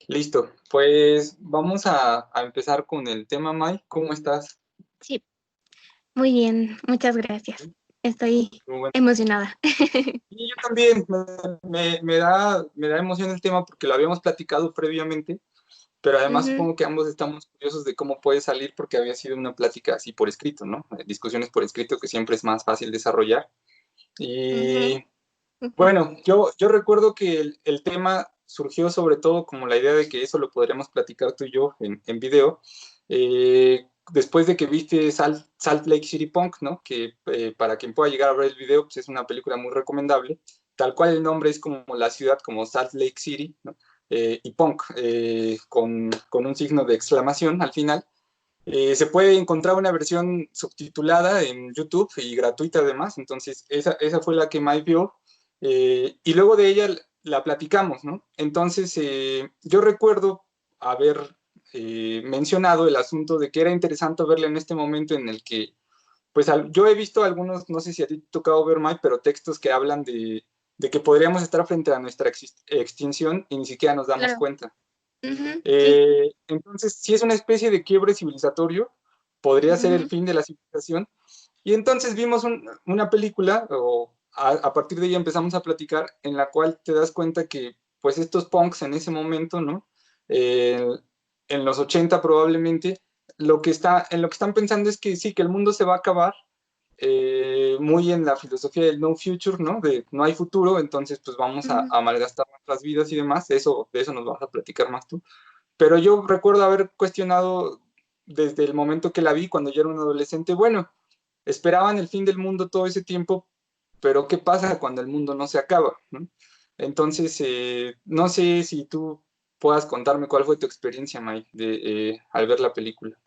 Listo, pues vamos a empezar con el tema, Mai. ¿Cómo estás? Sí, muy bien, muchas gracias. Estoy Muy bueno. emocionada. Y yo también, me da emoción el tema porque lo habíamos platicado previamente, pero además Ujú, supongo que ambos estamos curiosos de cómo puede salir porque había sido una plática así por escrito, ¿no? Discusiones por escrito que siempre es más fácil desarrollar. ujú, Y ujú. bueno, yo recuerdo que el tema surgió sobre todo como la idea de que eso lo podríamos platicar tú y yo en video, después de que viste Salt Lake City Punk, ¿no? Que para quien pueda llegar a ver el video, pues es una película muy recomendable. Tal cual el nombre es como la ciudad, como Salt Lake City, ¿no? Y Punk, con un signo de exclamación al final. Se puede encontrar una versión subtitulada en YouTube y gratuita además, entonces esa fue la que Mike vio, y luego de ella la platicamos, ¿no? Entonces yo recuerdo haber mencionado el asunto de que era interesante verla en este momento en el que, pues yo he visto algunos, no sé si a ti te ha tocado ver, Mike, pero textos que hablan de que podríamos estar frente a nuestra extinción y ni siquiera nos damos Claro. cuenta. Ujú, sí. Entonces, si es una especie de quiebre civilizatorio, podría ser el Ujú, fin de la civilización. Y entonces vimos una película, o a partir de ella empezamos a platicar, en la cual te das cuenta que, pues, estos punks en ese momento, ¿no? Eh, en los 80 probablemente, en lo que están pensando es que sí, que el mundo se va a acabar, muy en la filosofía del no future, ¿no? De no hay futuro, entonces pues vamos ujú. a malgastar nuestras vidas y demás, de eso nos vas a platicar más tú. Pero yo recuerdo haber cuestionado desde el momento que la vi, cuando yo era un adolescente, bueno, esperaban el fin del mundo todo ese tiempo, pero ¿qué pasa cuando el mundo no se acaba? ¿No? Entonces, no sé si tú puedas contarme cuál fue tu experiencia, Mike, al ver la película.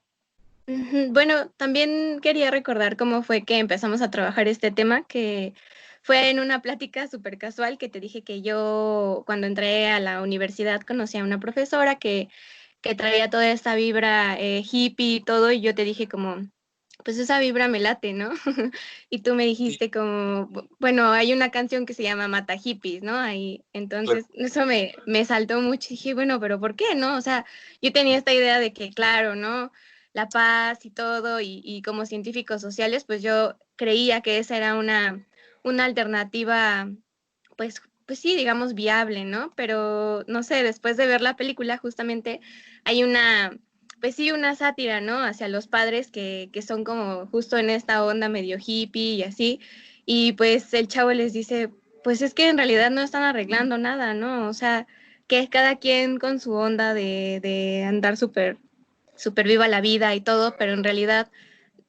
Ujú. Bueno, también quería recordar cómo fue que empezamos a trabajar este tema, que fue en una plática súper casual que te dije que yo cuando entré a la universidad conocí a una profesora que traía toda esta vibra hippie y todo, y yo te dije como, pues esa vibra me late, ¿no? Y tú me Sí, dijiste como, bueno, hay una canción que se llama Mata Hippies, ¿no? Ahí, entonces, eso me saltó mucho y dije, bueno, pero ¿por qué, no? O sea, yo tenía esta idea de que, claro, ¿no? La paz y todo, y como científicos sociales, pues yo creía que esa era una alternativa, pues sí, digamos, viable, ¿no? Pero, no sé, después de ver la película, justamente hay pues sí, una sátira, ¿no? Hacia los padres que son como justo en esta onda medio hippie y así. Y pues el chavo les dice, pues es que en realidad no están arreglando nada, ¿no? O sea, que es cada quien con su onda de andar súper viva la vida y todo, pero en realidad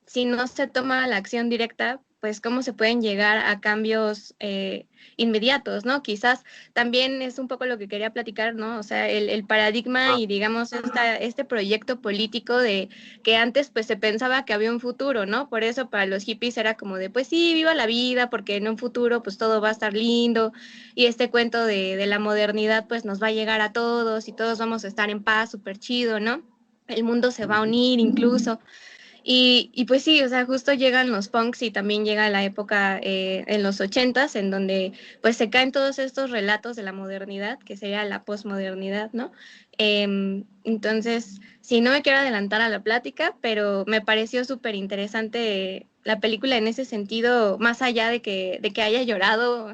si no se toma la acción directa, pues cómo se pueden llegar a cambios inmediatos, ¿no? Quizás también es un poco lo que quería platicar, ¿no? O sea, el paradigma y digamos este proyecto político de que antes pues se pensaba que había un futuro, ¿no? Por eso para los hippies era como de, pues sí, viva la vida, porque en un futuro pues todo va a estar lindo y este cuento de la modernidad pues nos va a llegar a todos y todos vamos a estar en paz, súper chido, ¿no? El mundo se va a unir incluso. Y pues sí, o sea, justo llegan los punks y también llega la época en los 80s en donde pues se caen todos estos relatos de la modernidad, que sería la posmodernidad, ¿no? Entonces, sí, no me quiero adelantar a la plática, pero me pareció súper interesante la película en ese sentido, más allá de que haya llorado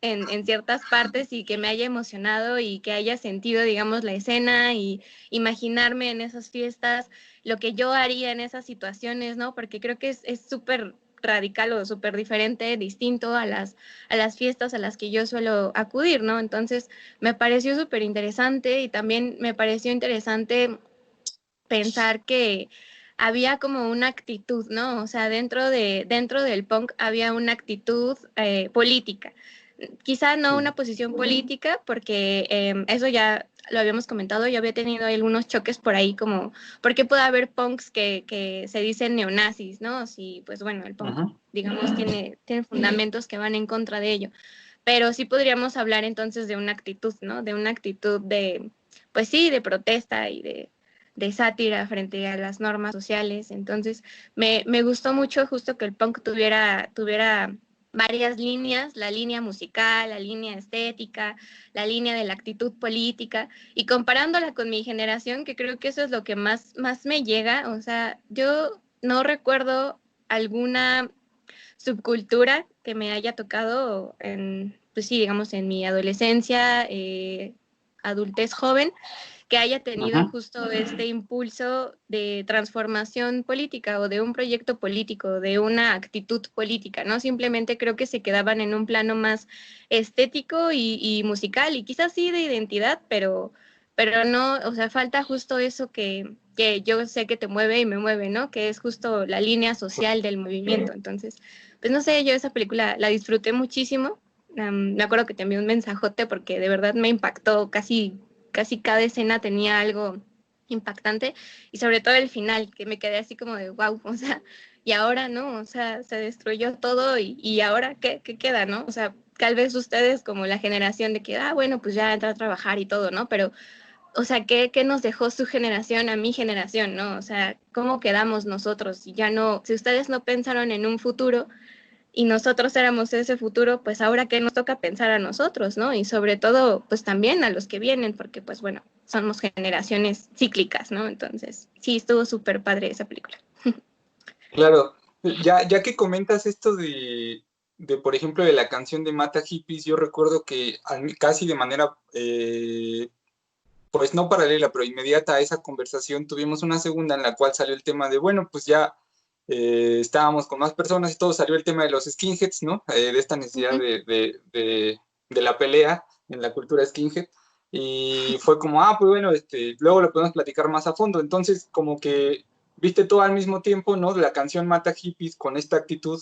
en ciertas partes y que me haya emocionado y que haya sentido, digamos, la escena y imaginarme en esas fiestas lo que yo haría en esas situaciones, ¿no? Porque creo que es súper radical o súper diferente, distinto a las fiestas a las que yo suelo acudir, ¿no? Entonces, me pareció súper interesante y también me pareció interesante pensar que había como una actitud, ¿no? O sea, dentro del punk había una actitud política. Quizá no sí. una posición política, porque eso ya lo habíamos comentado, yo había tenido algunos choques por ahí como, ¿por qué puede haber punks que se dicen neonazis, ¿no? Si, pues bueno, el punk, Ujú. digamos, tiene fundamentos que van en contra de ello. Pero sí podríamos hablar entonces de una actitud, ¿no? De una actitud de, pues sí, de protesta y de sátira frente a las normas sociales. Entonces, me gustó mucho justo que el punk tuviera varias líneas, la línea musical, la línea estética, la línea de la actitud política, y comparándola con mi generación, que creo que eso es lo que más me llega, o sea, yo no recuerdo alguna subcultura que me haya tocado en, pues sí, digamos, en mi adolescencia, adultez joven, que haya tenido Ujú. justo este impulso de transformación política o de un proyecto político, de una actitud política, ¿no? Simplemente creo que se quedaban en un plano más estético y musical, y quizás sí de identidad, pero no, o sea, falta justo eso que yo sé que te mueve y me mueve, ¿no? Que es justo la línea social del movimiento. Entonces, pues no sé, yo esa película la disfruté muchísimo. Me acuerdo que te envié un mensajote porque de verdad me impactó, casi cada escena tenía algo impactante, y sobre todo el final, que me quedé así como de wow, o sea, y ahora, ¿no? O sea, se destruyó todo, y ahora qué queda, ¿no? O sea, tal vez ustedes como la generación de que, bueno, pues ya entra a trabajar y todo, ¿no? Pero, o sea, ¿qué nos dejó su generación a mi generación, ¿no? O sea, ¿cómo quedamos nosotros? Y ya no, si ustedes no pensaron en un futuro y nosotros éramos ese futuro, pues ahora qué nos toca pensar a nosotros, ¿no? Y sobre todo, pues también a los que vienen, porque pues bueno, somos generaciones cíclicas, ¿no? Entonces, sí, estuvo súper padre esa película. Claro, ya que comentas esto por ejemplo, de la canción de Mata Hippies, yo recuerdo que casi de manera, pues no paralela, pero inmediata a esa conversación, tuvimos una segunda en la cual salió el tema de, bueno, pues ya estábamos con más personas y todo, salió el tema de los skinheads, ¿no? De esta necesidad Ujú. de la pelea en la cultura skinhead. Y fue como, pues bueno, luego lo podemos platicar más a fondo. Entonces, como que viste todo al mismo tiempo, ¿no? De la canción Mata Hippies con esta actitud.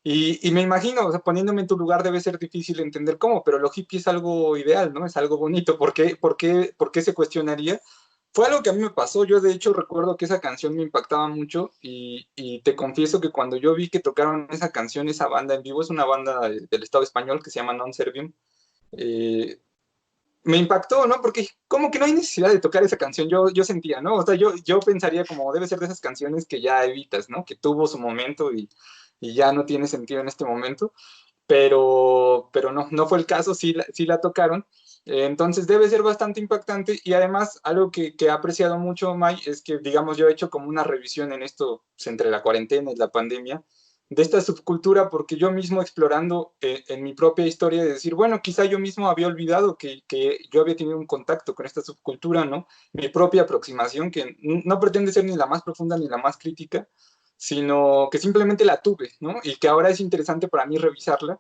Y me imagino, o sea, poniéndome en tu lugar debe ser difícil entender cómo, pero lo hippie es algo ideal, ¿no? Es algo bonito. ¿Por qué se cuestionaría? Fue algo que a mí me pasó. Yo, de hecho, recuerdo que esa canción me impactaba mucho y te confieso que cuando yo vi que tocaron esa canción, esa banda en vivo, es una banda del Estado español que se llama Non Servium, eh, me impactó, ¿no? Porque como que no hay necesidad de tocar esa canción, yo sentía, ¿no? O sea, yo pensaría como debe ser de esas canciones que ya evitas, ¿no? Que tuvo su momento y ya no tiene sentido en este momento, pero no fue el caso, sí la tocaron. Entonces debe ser bastante impactante y además algo que he apreciado mucho, May, es que, digamos, yo he hecho como una revisión en esto pues, entre la cuarentena y la pandemia de esta subcultura, porque yo mismo explorando en mi propia historia de decir, bueno, quizá yo mismo había olvidado que yo había tenido un contacto con esta subcultura, ¿no? Mi propia aproximación, que no pretende ser ni la más profunda ni la más crítica, sino que simplemente la tuve, ¿no? Y que ahora es interesante para mí revisarla.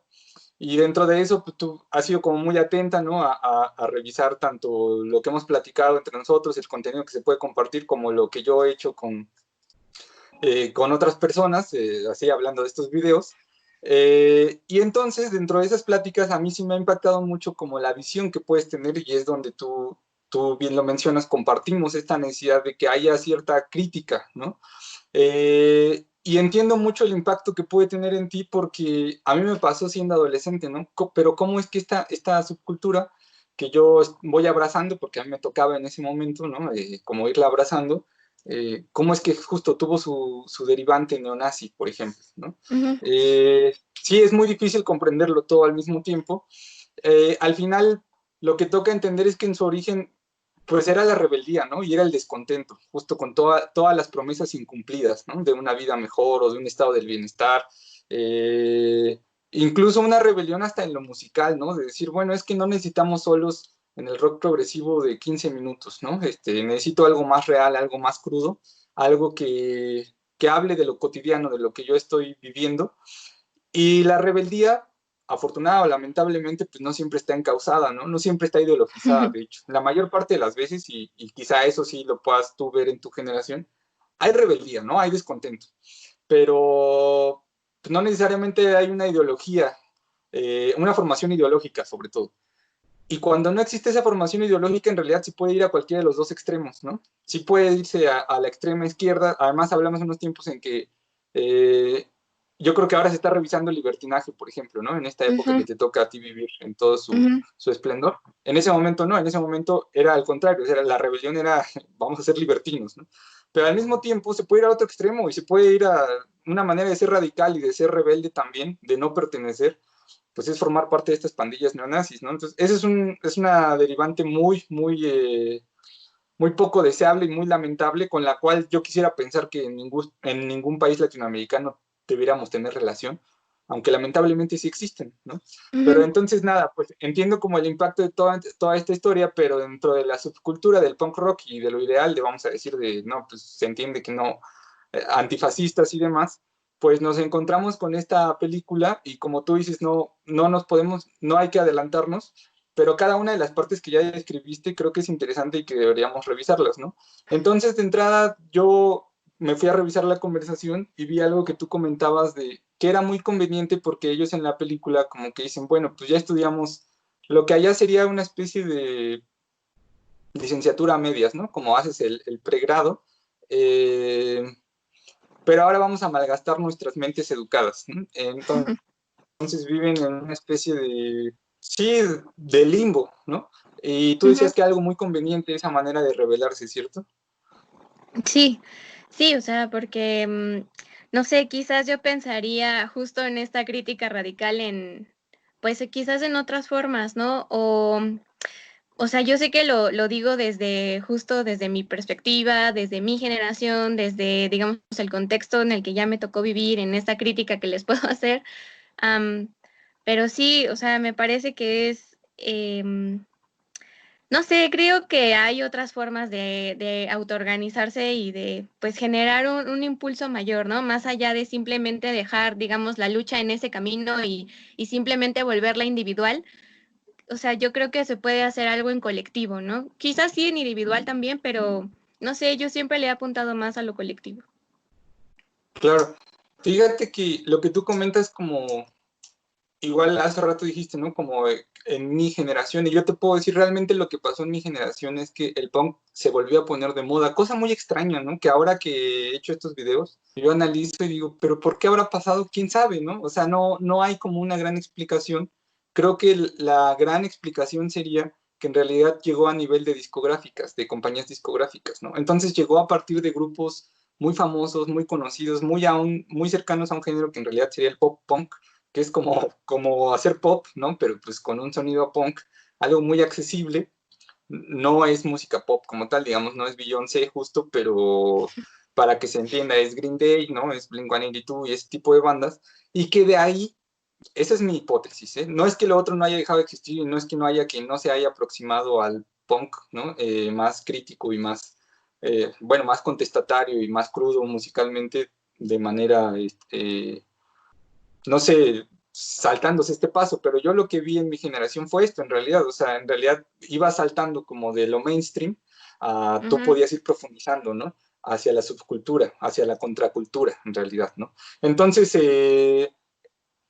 Y dentro de eso, pues, tú has sido como muy atenta, ¿no? A revisar tanto lo que hemos platicado entre nosotros, el contenido que se puede compartir, como lo que yo he hecho con otras personas, así hablando de estos videos. Y entonces, dentro de esas pláticas, a mí sí me ha impactado mucho como la visión que puedes tener y es donde tú bien lo mencionas, compartimos esta necesidad de que haya cierta crítica, ¿no? Y entiendo mucho el impacto que puede tener en ti porque a mí me pasó siendo adolescente, ¿no? Pero cómo es que esta subcultura que yo voy abrazando, porque a mí me tocaba en ese momento, ¿no? Como irla abrazando, cómo es que justo tuvo su derivante neonazi, por ejemplo, ¿no? Ujú. Sí, es muy difícil comprenderlo todo al mismo tiempo. Al final, lo que toca entender es que en su origen pues era la rebeldía, ¿no? Y era el descontento, justo con todas las promesas incumplidas, ¿no? De una vida mejor o de un estado del bienestar. Incluso una rebelión hasta en lo musical, ¿no? De decir, bueno, es que no necesitamos solos en el rock progresivo de 15 minutos, ¿no? Necesito algo más real, algo más crudo, algo que hable de lo cotidiano, de lo que yo estoy viviendo. Y la rebeldía, afortunada o lamentablemente, pues no siempre está encausada, ¿no? No siempre está ideologizada, de hecho. La mayor parte de las veces, y quizá eso sí lo puedas tú ver en tu generación, hay rebeldía, ¿no? Hay descontento. Pero pues, no necesariamente hay una ideología, una formación ideológica sobre todo. Y cuando no existe esa formación ideológica, en realidad sí puede ir a cualquiera de los dos extremos, ¿no? Sí puede irse a la extrema izquierda. Además, hablamos en unos tiempos en que eh, yo creo que ahora se está revisando el libertinaje, por ejemplo, ¿no? En esta época que Ujú. te toca a ti vivir en todo Ujú. su esplendor. En ese momento no, en ese momento era al contrario, o sea, la rebelión era, vamos a ser libertinos, ¿no? pero al mismo tiempo se puede ir a otro extremo y se puede ir a una manera de ser radical y de ser rebelde también, de no pertenecer, pues es formar parte de estas pandillas neonazis, ¿no? Entonces, ese es una derivante muy poco deseable y muy lamentable, con la cual yo quisiera pensar que en ningún país latinoamericano debiéramos tener relación, aunque lamentablemente sí existen, ¿no? Pero entonces nada, pues entiendo como el impacto de toda esta historia, pero dentro de la subcultura del punk rock y de lo ideal, vamos a decir, no, pues se entiende que no, antifascistas y demás, pues nos encontramos con esta película y como tú dices, no hay que adelantarnos, pero cada una de las partes que ya describiste creo que es interesante y que deberíamos revisarlas, ¿no? Entonces, de entrada, yo me fui a revisar la conversación y vi algo que tú comentabas de que era muy conveniente porque ellos en la película como que dicen, bueno, pues ya estudiamos lo que allá sería una especie de licenciatura a medias, ¿no? Como haces el pregrado, pero ahora vamos a malgastar nuestras mentes educadas, ¿no? Entonces viven en una especie de, sí, de limbo, ¿no? Y tú decías que algo muy conveniente esa manera de rebelarse, ¿cierto? Sí, sí, o sea, porque, no sé, quizás yo pensaría justo en esta crítica radical pues quizás en otras formas, ¿no? O sea, yo sé que lo digo justo desde mi perspectiva, desde mi generación, desde, digamos, el contexto en el que ya me tocó vivir, en esta crítica que les puedo hacer, pero sí, o sea, me parece que no sé, creo que hay otras formas de autoorganizarse y de, pues, generar un impulso mayor, ¿no? Más allá de simplemente dejar, digamos, la lucha en ese camino y simplemente volverla individual. O sea, yo creo que se puede hacer algo en colectivo, ¿no? Quizás sí en individual también, pero no sé, yo siempre le he apuntado más a lo colectivo. Claro. Fíjate que lo que tú comentas como, igual hace rato dijiste, ¿no? Como en mi generación, y yo te puedo decir realmente lo que pasó en mi generación es que el punk se volvió a poner de moda, cosa muy extraña, ¿no? Que ahora que he hecho estos videos, yo analizo y digo, pero ¿por qué habrá pasado? ¿Quién sabe, no? O sea, no hay como una gran explicación. Creo que la gran explicación sería que en realidad llegó a nivel de discográficas, de compañías discográficas, ¿no? Entonces llegó a partir de grupos muy famosos, muy conocidos, muy cercanos a un género que en realidad sería el pop punk, que es como hacer pop, ¿no? Pero pues con un sonido punk, algo muy accesible. No es música pop como tal, digamos, no es Beyoncé justo, pero para que se entienda, es Green Day, ¿no? Es Blink-182 y ese tipo de bandas, y que de ahí, esa es mi hipótesis, ¿eh? No es que lo otro no haya dejado de existir y no es que no se haya aproximado al punk, ¿no? Más crítico y más, bueno, más contestatario y más crudo musicalmente de manera, no sé, saltándose este paso, pero yo lo que vi en mi generación fue esto, en realidad, o sea, en realidad iba saltando como de lo mainstream a tú podías ir profundizando, ¿no? Hacia la subcultura, hacia la contracultura, en realidad, ¿no? Entonces,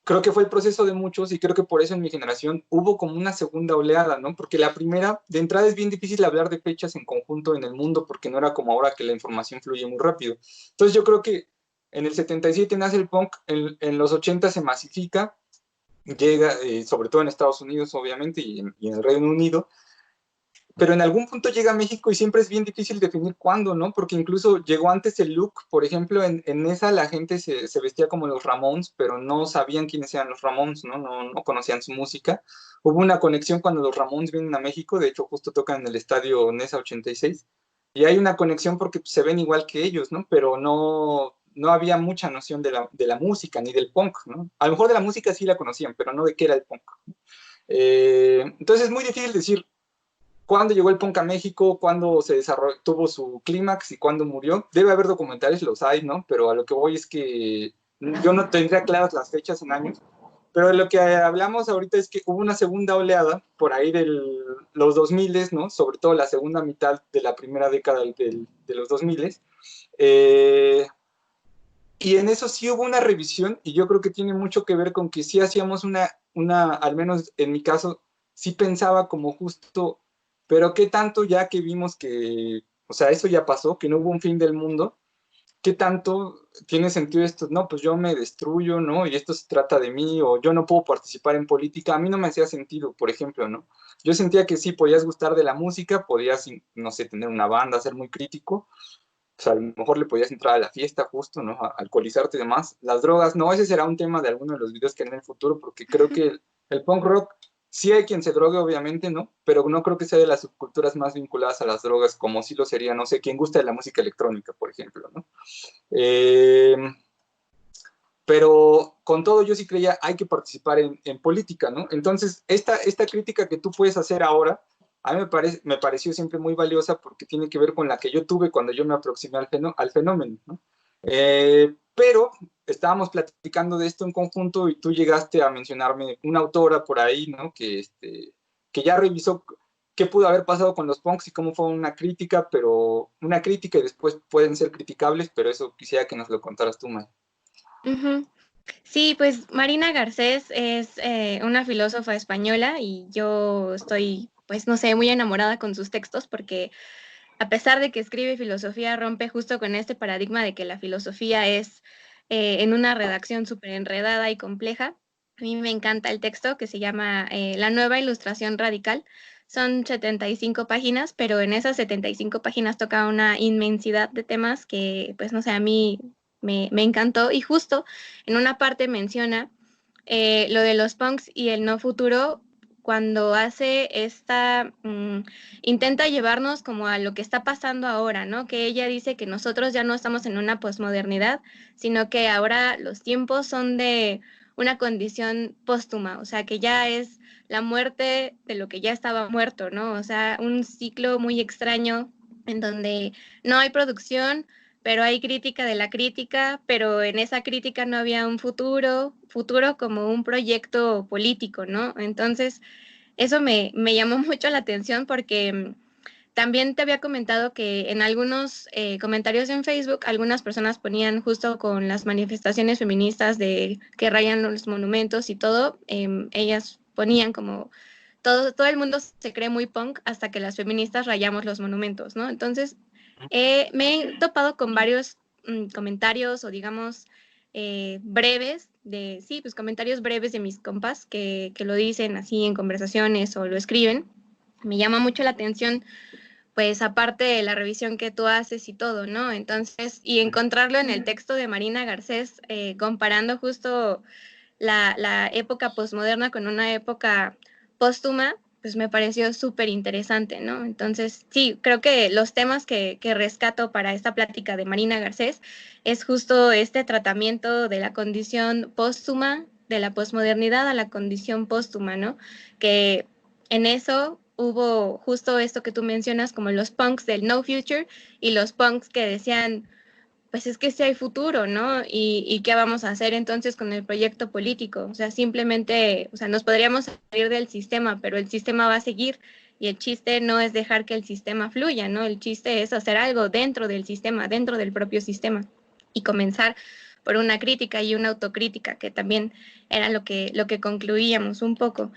creo que fue el proceso de muchos y creo que por eso en mi generación hubo como una segunda oleada, ¿no? Porque la primera, de entrada es bien difícil hablar de fechas en conjunto en el mundo porque no era como ahora que la información fluye muy rápido. Entonces yo creo que en el 77 nace el punk, en los 80 se masifica, llega, sobre todo en Estados Unidos obviamente y en el Reino Unido, pero en algún punto llega a México y siempre es bien difícil definir cuándo, ¿no? Porque incluso llegó antes el look, por ejemplo, en esa la gente se vestía como los Ramones, pero no sabían quiénes eran los Ramones, ¿no? No conocían su música. Hubo una conexión cuando los Ramones vienen a México, de hecho justo tocan en el estadio Nesa 86, y hay una conexión porque se ven igual que ellos, ¿no? Pero no había mucha noción de la música ni del punk, ¿no? A lo mejor de la música sí la conocían, pero no de qué era el punk. Entonces es muy difícil decir cuándo llegó el punk a México, cuándo se desarrolló, tuvo su clímax y cuándo murió. Debe haber documentales, los hay, ¿no? Pero a lo que voy es que yo no tendría claras las fechas en años, pero de lo que hablamos ahorita es que hubo una segunda oleada por ahí de los 2000, ¿no? Sobre todo la segunda mitad de la primera década de los 2000. Y en eso sí hubo una revisión y yo creo que tiene mucho que ver con que sí hacíamos al menos en mi caso, sí pensaba como justo, pero qué tanto ya que vimos que, o sea, eso ya pasó, que no hubo un fin del mundo, qué tanto tiene sentido esto, no, pues yo me destruyo, ¿no? Y esto se trata de mí, o yo no puedo participar en política, a mí no me hacía sentido, por ejemplo, ¿no? Yo sentía que sí, podías gustar de la música, podías, no sé, tener una banda, ser muy crítico, pues a lo mejor le podías entrar a la fiesta justo, ¿no? A alcoholizarte y demás. Las drogas, no, ese será un tema de alguno de los videos que haré en el futuro, porque creo que el punk rock, sí hay quien se drogue, obviamente, ¿no? Pero no creo que sea de las subculturas más vinculadas a las drogas, como sí lo sería, no sé, quien gusta de la música electrónica, por ejemplo, ¿no? Eh, pero con todo yo sí creía hay que participar en política, ¿no? Entonces, esta crítica que tú puedes hacer ahora, a mí me pareció siempre muy valiosa porque tiene que ver con la que yo tuve cuando yo me aproximé al fenómeno, ¿no? Pero estábamos platicando de esto en conjunto y tú llegaste a mencionarme una autora por ahí, ¿no? Que ya revisó qué pudo haber pasado con los punks y cómo fue una crítica, pero una crítica y después pueden ser criticables, pero eso quisiera que nos lo contaras tú, May. Ujú. Sí, pues Marina Garcés es una filósofa española y yo estoy, pues no sé, muy enamorada con sus textos porque a pesar de que escribe filosofía, rompe justo con este paradigma de que la filosofía es en una redacción súper enredada y compleja. A mí me encanta el texto que se llama La nueva ilustración radical. Son 75 páginas, pero en esas 75 páginas toca una inmensidad de temas que, pues no sé, a mí me encantó. Y justo en una parte menciona lo de los punks y el no futuro cuando hace intenta llevarnos como a lo que está pasando ahora, ¿no? Que ella dice que nosotros ya no estamos en una posmodernidad, sino que ahora los tiempos son de una condición póstuma, o sea, que ya es la muerte de lo que ya estaba muerto, ¿no? O sea, un ciclo muy extraño en donde no hay producción, pero hay crítica de la crítica, pero en esa crítica no había un futuro como un proyecto político, ¿no? Entonces, eso me llamó mucho la atención porque también te había comentado que en algunos comentarios en Facebook, algunas personas ponían justo con las manifestaciones feministas de que rayan los monumentos y todo, ellas ponían como todo el mundo se cree muy punk hasta que las feministas rayamos los monumentos, ¿no? Entonces, me he topado con varios comentarios o digamos breves sí, pues comentarios breves de mis compas que lo dicen así en conversaciones o lo escriben. Me llama mucho la atención, pues aparte de la revisión que tú haces y todo, ¿no? Entonces, y encontrarlo en el texto de Marina Garcés, comparando justo la época posmoderna con una época póstuma, pues me pareció súper interesante, ¿no? Entonces, sí, creo que los temas que rescato para esta plática de Marina Garcés es justo este tratamiento de la condición póstuma, de la posmodernidad a la condición póstuma, ¿no? Que en eso hubo justo esto que tú mencionas como los punks del no future y los punks que decían pues es que sí hay futuro, ¿no? Y qué vamos a hacer entonces con el proyecto político. O sea, simplemente, o sea, nos podríamos salir del sistema, pero el sistema va a seguir y el chiste no es dejar que el sistema fluya, ¿no? El chiste es hacer algo dentro del sistema, dentro del propio sistema y comenzar por una crítica y una autocrítica, que también era lo que concluíamos un poco.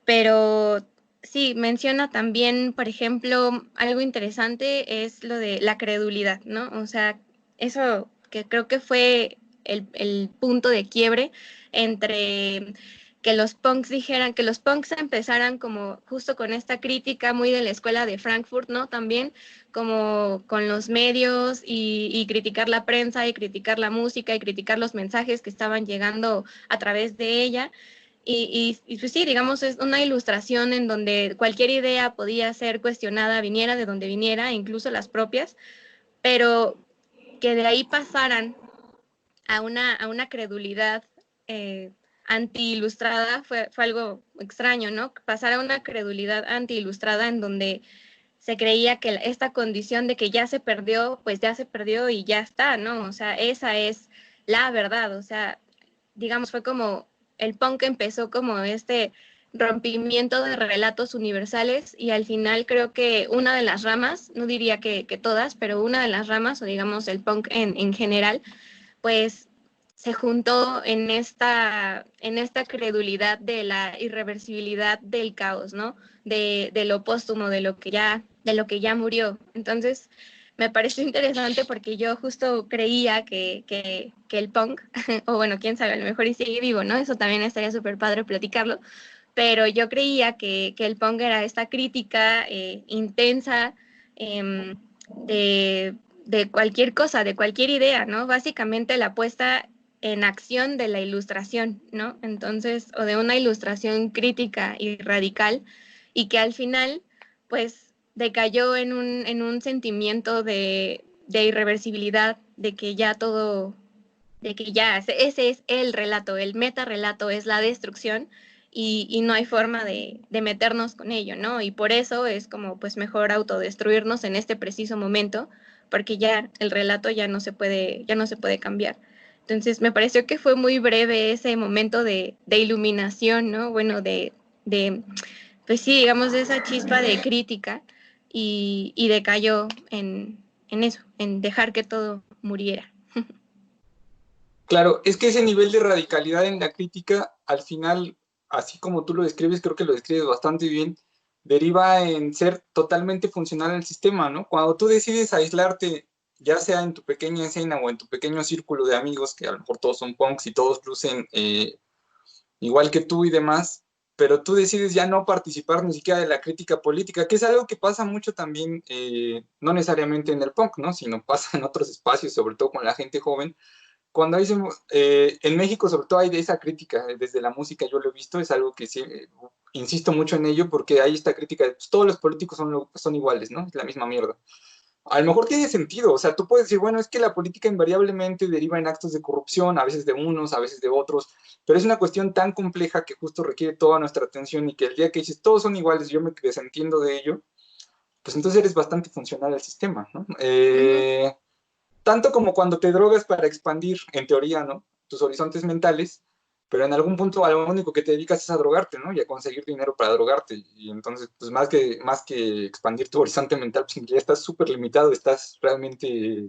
Pero sí, menciona también, por ejemplo, algo interesante es lo de la credulidad, ¿no? O sea, eso que creo que fue el punto de quiebre entre que los punks dijeran, que los punks empezaran como justo con esta crítica muy de la escuela de Frankfurt, ¿no? También como con los medios y criticar la prensa y criticar la música y criticar los mensajes que estaban llegando a través de ella. Y pues sí, digamos, es una ilustración en donde cualquier idea podía ser cuestionada, viniera de donde viniera, incluso las propias, pero que de ahí pasaran a una credulidad anti-ilustrada fue algo extraño, ¿no? Pasar a una credulidad anti-ilustrada en donde se creía que esta condición de que ya se perdió, pues ya se perdió y ya está, ¿no? O sea, esa es la verdad, o sea, digamos, fue como el punk empezó como este rompimiento de relatos universales y al final creo que una de las ramas, no diría que todas, pero una de las ramas, o digamos el punk en general, pues se juntó en esta credulidad de la irreversibilidad del caos, ¿no? De lo póstumo, de lo que ya murió. Entonces, me pareció interesante porque yo justo creía que el punk, o bueno, quién sabe, a lo mejor y sigue vivo, ¿no? Eso también estaría súper padre platicarlo, pero yo creía que el punk era esta crítica intensa de de cualquier cosa, de cualquier idea, ¿no? Básicamente la puesta en acción de la ilustración, ¿no? Entonces, o de una ilustración crítica y radical, y que al final, pues, decayó en un sentimiento de irreversibilidad, de que ya todo, de que ya ese es el relato, el metarrelato es la destrucción, y no hay forma de meternos con ello, ¿no? Y por eso es como, pues, mejor autodestruirnos en este preciso momento, porque ya el relato ya no se puede cambiar. Entonces me pareció que fue muy breve ese momento de iluminación, ¿no? Bueno, de, pues sí, digamos, de esa chispa de crítica, y decayó en eso, en dejar que todo muriera. Claro, es que ese nivel de radicalidad en la crítica, al final, así como tú lo describes, creo que lo describes bastante bien, deriva en ser totalmente funcional al sistema, ¿no? Cuando tú decides aislarte, ya sea en tu pequeña escena o en tu pequeño círculo de amigos, que a lo mejor todos son punks y todos lucen igual que tú y demás, pero tú decides ya no participar ni siquiera de la crítica política, que es algo que pasa mucho también, no necesariamente en el punk, ¿no? Sino pasa en otros espacios, sobre todo con la gente joven. Cuando dicen, en México sobre todo hay de esa crítica, desde la música yo lo he visto, es algo que sí, insisto mucho en ello, porque hay esta crítica de pues, todos los políticos son iguales, ¿no? Es la misma mierda. A lo mejor tiene sentido, o sea, tú puedes decir, bueno, es que la política invariablemente deriva en actos de corrupción, a veces de unos, a veces de otros, pero es una cuestión tan compleja que justo requiere toda nuestra atención y que el día que dices todos son iguales, yo me desentiendo de ello, pues entonces eres bastante funcional al sistema, ¿no? Ujú. Tanto como cuando te drogas para expandir, en teoría, ¿no? Tus horizontes mentales, pero en algún punto a lo único que te dedicas es a drogarte, ¿no? Y a conseguir dinero para drogarte. Y entonces, pues más que expandir tu horizonte mental, pues ya estás súper limitado, estás realmente,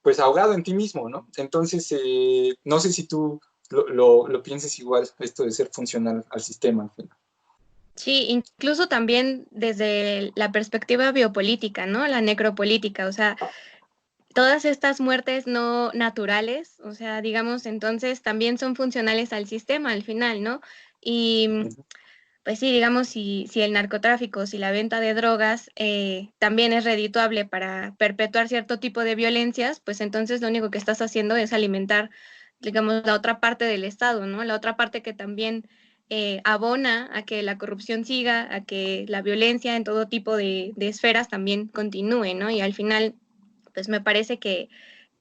pues ahogado en ti mismo, ¿no? Entonces, no sé si tú lo pienses igual, esto de ser funcional al sistema, al final. Sí, incluso también desde la perspectiva biopolítica, ¿no? La necropolítica, o sea, todas estas muertes no naturales, o sea, digamos, entonces también son funcionales al sistema al final, ¿no? Y pues sí, digamos, si el narcotráfico, si la venta de drogas también es redituable para perpetuar cierto tipo de violencias, pues entonces lo único que estás haciendo es alimentar, digamos, la otra parte del Estado, ¿no? La otra parte que también abona a que la corrupción siga, a que la violencia en todo tipo de esferas también continúe, ¿no? Y al final, pues me parece que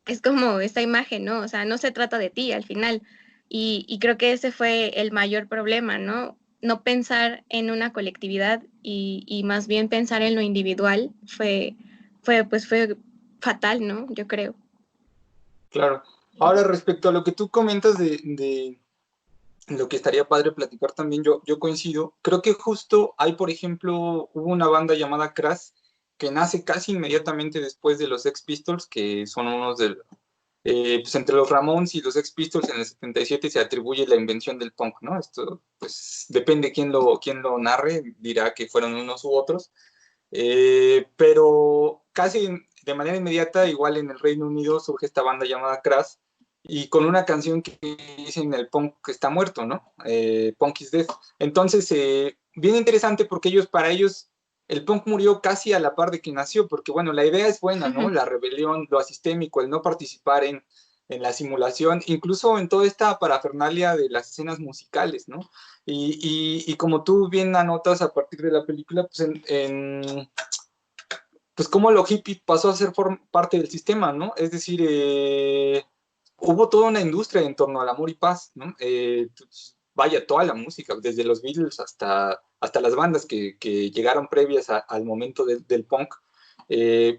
es como esta imagen, ¿no? O sea, no se trata de ti al final. Y creo que ese fue el mayor problema, ¿no? No pensar en una colectividad y más bien pensar en lo individual fue fatal, ¿no? Yo creo. Claro. Ahora, respecto a lo que tú comentas de lo que estaría padre platicar también, yo coincido. Creo que justo hay, por ejemplo, hubo una banda llamada Crass que nace casi inmediatamente después de los Sex Pistols, que son unos de, pues entre los Ramones y los Sex Pistols en el 77 se atribuye la invención del punk, ¿no? Esto, pues, depende quién lo narre, dirá que fueron unos u otros. Pero casi de manera inmediata, igual en el Reino Unido, surge esta banda llamada Crash y con una canción que dicen el punk está muerto, ¿no? Punk is dead. Entonces, bien interesante porque para ellos, el punk murió casi a la par de que nació, porque bueno, la idea es buena, ¿no? La rebelión, lo asistémico, el no participar en la simulación, incluso en toda esta parafernalia de las escenas musicales, ¿no? Y como tú bien anotas a partir de la película, pues pues cómo lo hippie pasó a ser parte del sistema, ¿no? Es decir, hubo toda una industria en torno al amor y paz, ¿no? Pues, vaya, toda la música, desde los Beatles hasta las bandas que llegaron previas al momento del punk,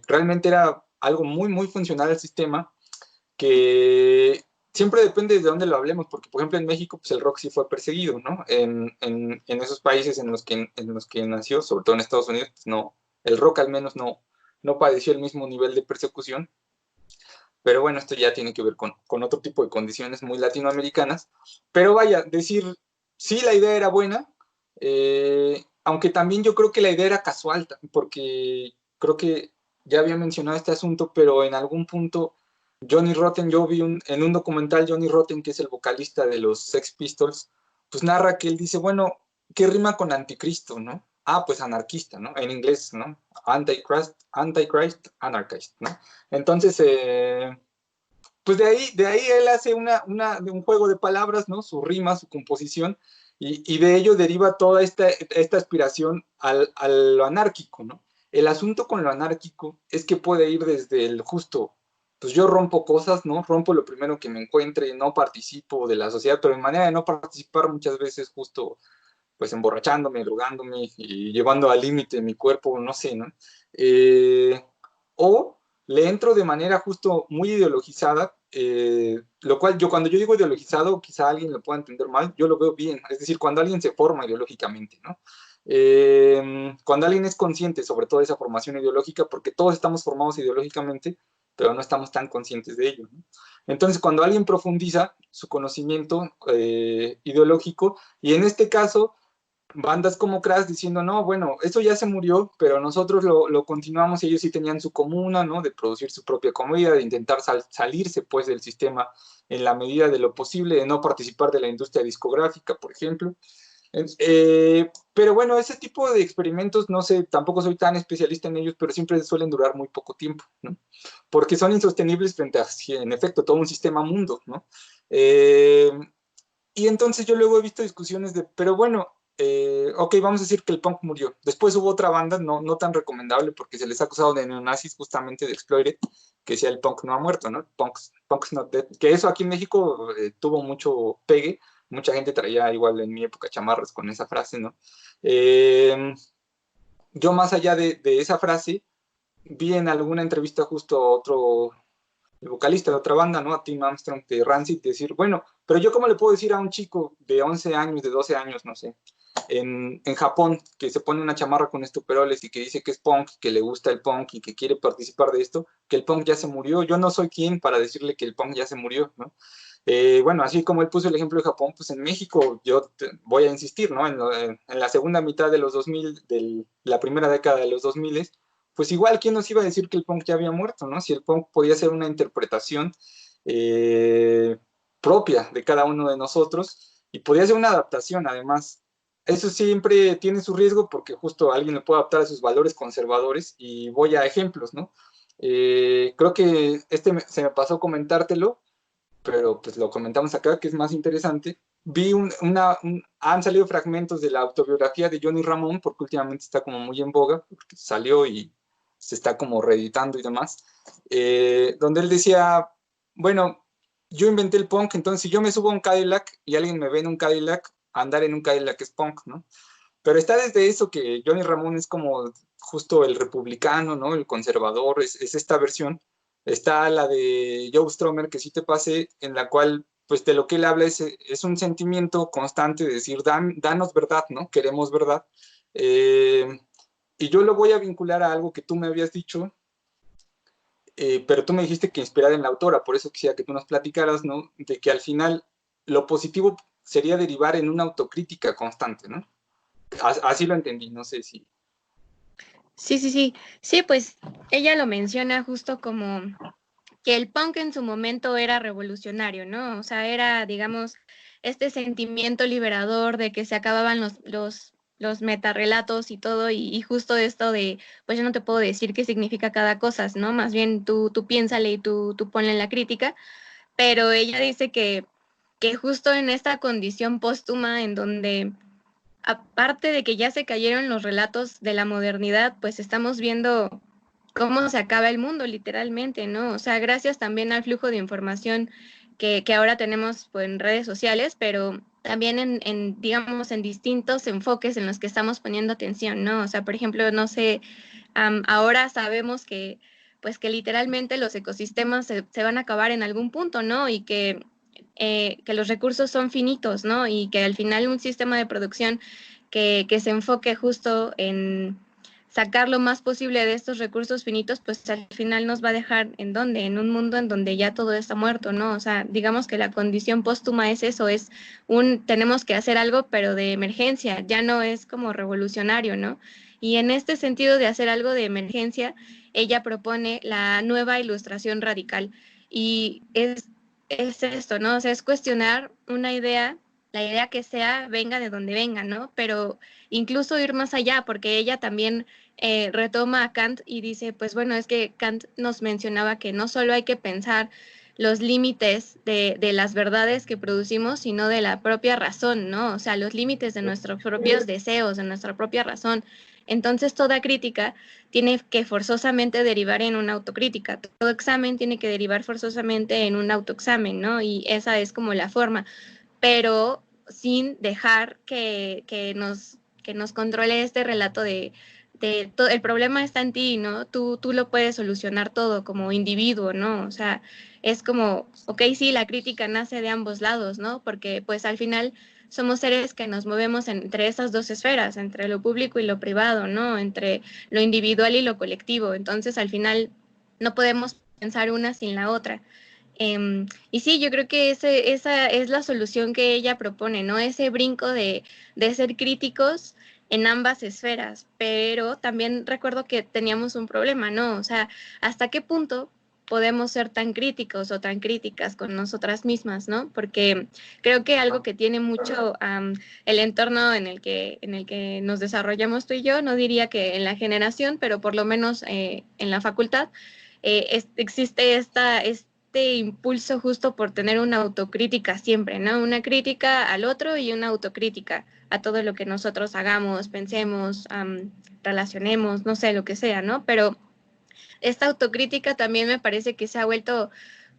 realmente era algo muy, muy funcional al sistema, que siempre depende de dónde lo hablemos, porque por ejemplo en México pues el rock sí fue perseguido, ¿no? En esos países en los que nació, sobre todo en Estados Unidos, pues no, el rock al menos no padeció el mismo nivel de persecución, pero bueno, esto ya tiene que ver con otro tipo de condiciones muy latinoamericanas, pero vaya, decir, sí, la idea era buena, aunque también yo creo que la idea era casual, porque creo que ya había mencionado este asunto, pero en algún punto Johnny Rotten, yo vi en un documental Johnny Rotten, que es el vocalista de los Sex Pistols, pues narra que él dice, bueno, ¿qué rima con anticristo, no? pues anarquista, ¿no? En inglés, ¿no? Antichrist, anarchist, ¿no? Entonces, pues de ahí él hace un juego de palabras, ¿no? Su rima, su composición, y de ello deriva toda esta aspiración a lo anárquico, ¿no? El asunto con lo anárquico es que puede ir desde el justo, pues yo rompo cosas, ¿no? Rompo lo primero que me encuentre, no participo de la sociedad, pero mi manera de no participar muchas veces justo, pues emborrachándome, drogándome y llevando al límite mi cuerpo, no sé, ¿no? Eh, o le entro de manera justo muy ideologizada, lo cual cuando yo digo ideologizado, quizá alguien lo pueda entender mal, yo lo veo bien, es decir, cuando alguien se forma ideológicamente, ¿no? Cuando alguien es consciente sobre toda esa formación ideológica, porque todos estamos formados ideológicamente, pero no estamos tan conscientes de ello, ¿no? Entonces, cuando alguien profundiza su conocimiento ideológico, y en este caso, bandas como Crash diciendo, no, bueno, eso ya se murió, pero nosotros lo continuamos, ellos sí tenían su comuna, ¿no? De producir su propia comida, de intentar salirse, pues, del sistema en la medida de lo posible, de no participar de la industria discográfica, por ejemplo. Pero bueno, ese tipo de experimentos, no sé, tampoco soy tan especialista en ellos, pero siempre suelen durar muy poco tiempo, ¿no? Porque son insostenibles frente a, en efecto, todo un sistema mundo, ¿no? Y entonces yo luego he visto discusiones de, pero bueno, ok, vamos a decir que el punk murió. Después hubo otra banda, no tan recomendable, porque se les ha acusado de neonazis, justamente de Exploited, que decía el punk no ha muerto, ¿no? Punk's not dead. Que eso aquí en México tuvo mucho pegue, mucha gente traía igual en mi época chamarras con esa frase, ¿no? Yo más allá de esa frase, vi en alguna entrevista justo a otro, el vocalista de otra banda, ¿no? A Tim Armstrong de Rancid, decir, bueno, pero yo cómo le puedo decir a un chico de 11 años, de 12 años, no sé, en Japón, que se pone una chamarra con estuperoles y que dice que es punk, que le gusta el punk y que quiere participar de esto, que el punk ya se murió. Yo no soy quien para decirle que el punk ya se murió, ¿no? Bueno, así como él puso el ejemplo de Japón, pues en México yo voy a insistir, ¿no? En la segunda mitad de los 2000, de la primera década de los 2000, pues igual, ¿quién nos iba a decir que el punk ya había muerto, ¿no? Si el punk podía ser una interpretación eh, propia de cada uno de nosotros y podía ser una adaptación, además. Eso siempre tiene su riesgo porque justo alguien le puede adaptar a sus valores conservadores y voy a ejemplos, ¿no? Creo que se me pasó comentártelo, pero pues lo comentamos acá, que es más interesante. Vi han salido fragmentos de la autobiografía de Johnny Ramón, porque últimamente está como muy en boga, porque salió y se está como reeditando y demás, donde él decía, bueno, yo inventé el punk, entonces si yo me subo a un Cadillac y alguien me ve en un Cadillac, andar en un Cadillac es punk, ¿no? Pero está desde eso que Johnny Ramón es como justo el republicano, ¿no? El conservador, es esta versión. Está la de Joe Strummer, que sí te pasé, en la cual, pues de lo que él habla es un sentimiento constante de decir, danos verdad, ¿no? Queremos verdad. Y yo lo voy a vincular a algo que tú me habías dicho, pero tú me dijiste que inspirar en la autora, por eso quisiera que tú nos platicaras, ¿no? De que al final lo positivo sería derivar en una autocrítica constante, ¿no? Así lo entendí, no sé si... Sí, sí, sí. Sí, pues ella lo menciona justo como que el punk en su momento era revolucionario, ¿no? O sea, era, digamos, este sentimiento liberador de que se acababan los metarrelatos y todo, y justo esto de, pues yo no te puedo decir qué significa cada cosa, ¿no? Más bien tú piénsale y tú ponle en la crítica, pero ella dice que justo en esta condición póstuma en donde aparte de que ya se cayeron los relatos de la modernidad, pues estamos viendo cómo se acaba el mundo literalmente, ¿no? O sea, gracias también al flujo de información que ahora tenemos pues, en redes sociales, pero también digamos, en distintos enfoques en los que estamos poniendo atención, ¿no? O sea, por ejemplo, no sé, ahora sabemos pues que literalmente los ecosistemas se van a acabar en algún punto, ¿no? Y que los recursos son finitos, ¿no? Y que al final un sistema de producción que se enfoque justo en sacar lo más posible de estos recursos finitos, pues al final nos va a dejar en dónde, en un mundo en donde ya todo está muerto, ¿no? O sea, digamos que la condición póstuma es eso, tenemos que hacer algo, pero de emergencia, ya no es como revolucionario, ¿no? Y en este sentido de hacer algo de emergencia, ella propone la nueva ilustración radical y es esto, ¿no? O sea, es cuestionar una idea la idea que sea, venga de donde venga, ¿no? Pero incluso ir más allá, porque ella también retoma a Kant y dice, pues bueno, es que Kant nos mencionaba que no solo hay que pensar los límites de las verdades que producimos, sino de la propia razón, ¿no? O sea, los límites de nuestros propios deseos, de nuestra propia razón. Entonces, toda crítica tiene que forzosamente derivar en una autocrítica. Todo examen tiene que derivar forzosamente en un autoexamen, ¿no? Y esa es como la forma, pero sin dejar que nos controle este relato de todo, el problema está en ti, ¿no? Tú lo puedes solucionar todo como individuo, ¿no? O sea, es como, ok, sí, la crítica nace de ambos lados, ¿no? Porque pues al final somos seres que nos movemos entre esas dos esferas, entre lo público y lo privado, ¿no? Entre lo individual y lo colectivo. Entonces, al final, no podemos pensar una sin la otra. Y sí, yo creo que esa es la solución que ella propone, ¿no? Ese brinco de ser críticos en ambas esferas, pero también recuerdo que teníamos un problema, ¿no? O sea, ¿hasta qué punto podemos ser tan críticos o tan críticas con nosotras mismas, ¿no? Porque creo que algo que tiene mucho el entorno en el que nos desarrollamos tú y yo, no diría que en la generación, pero por lo menos en la facultad, existe este impulso justo por tener una autocrítica siempre, ¿no? Una crítica al otro y una autocrítica a todo lo que nosotros hagamos, pensemos, relacionemos, no sé, lo que sea, ¿no? Pero esta autocrítica también me parece que se ha vuelto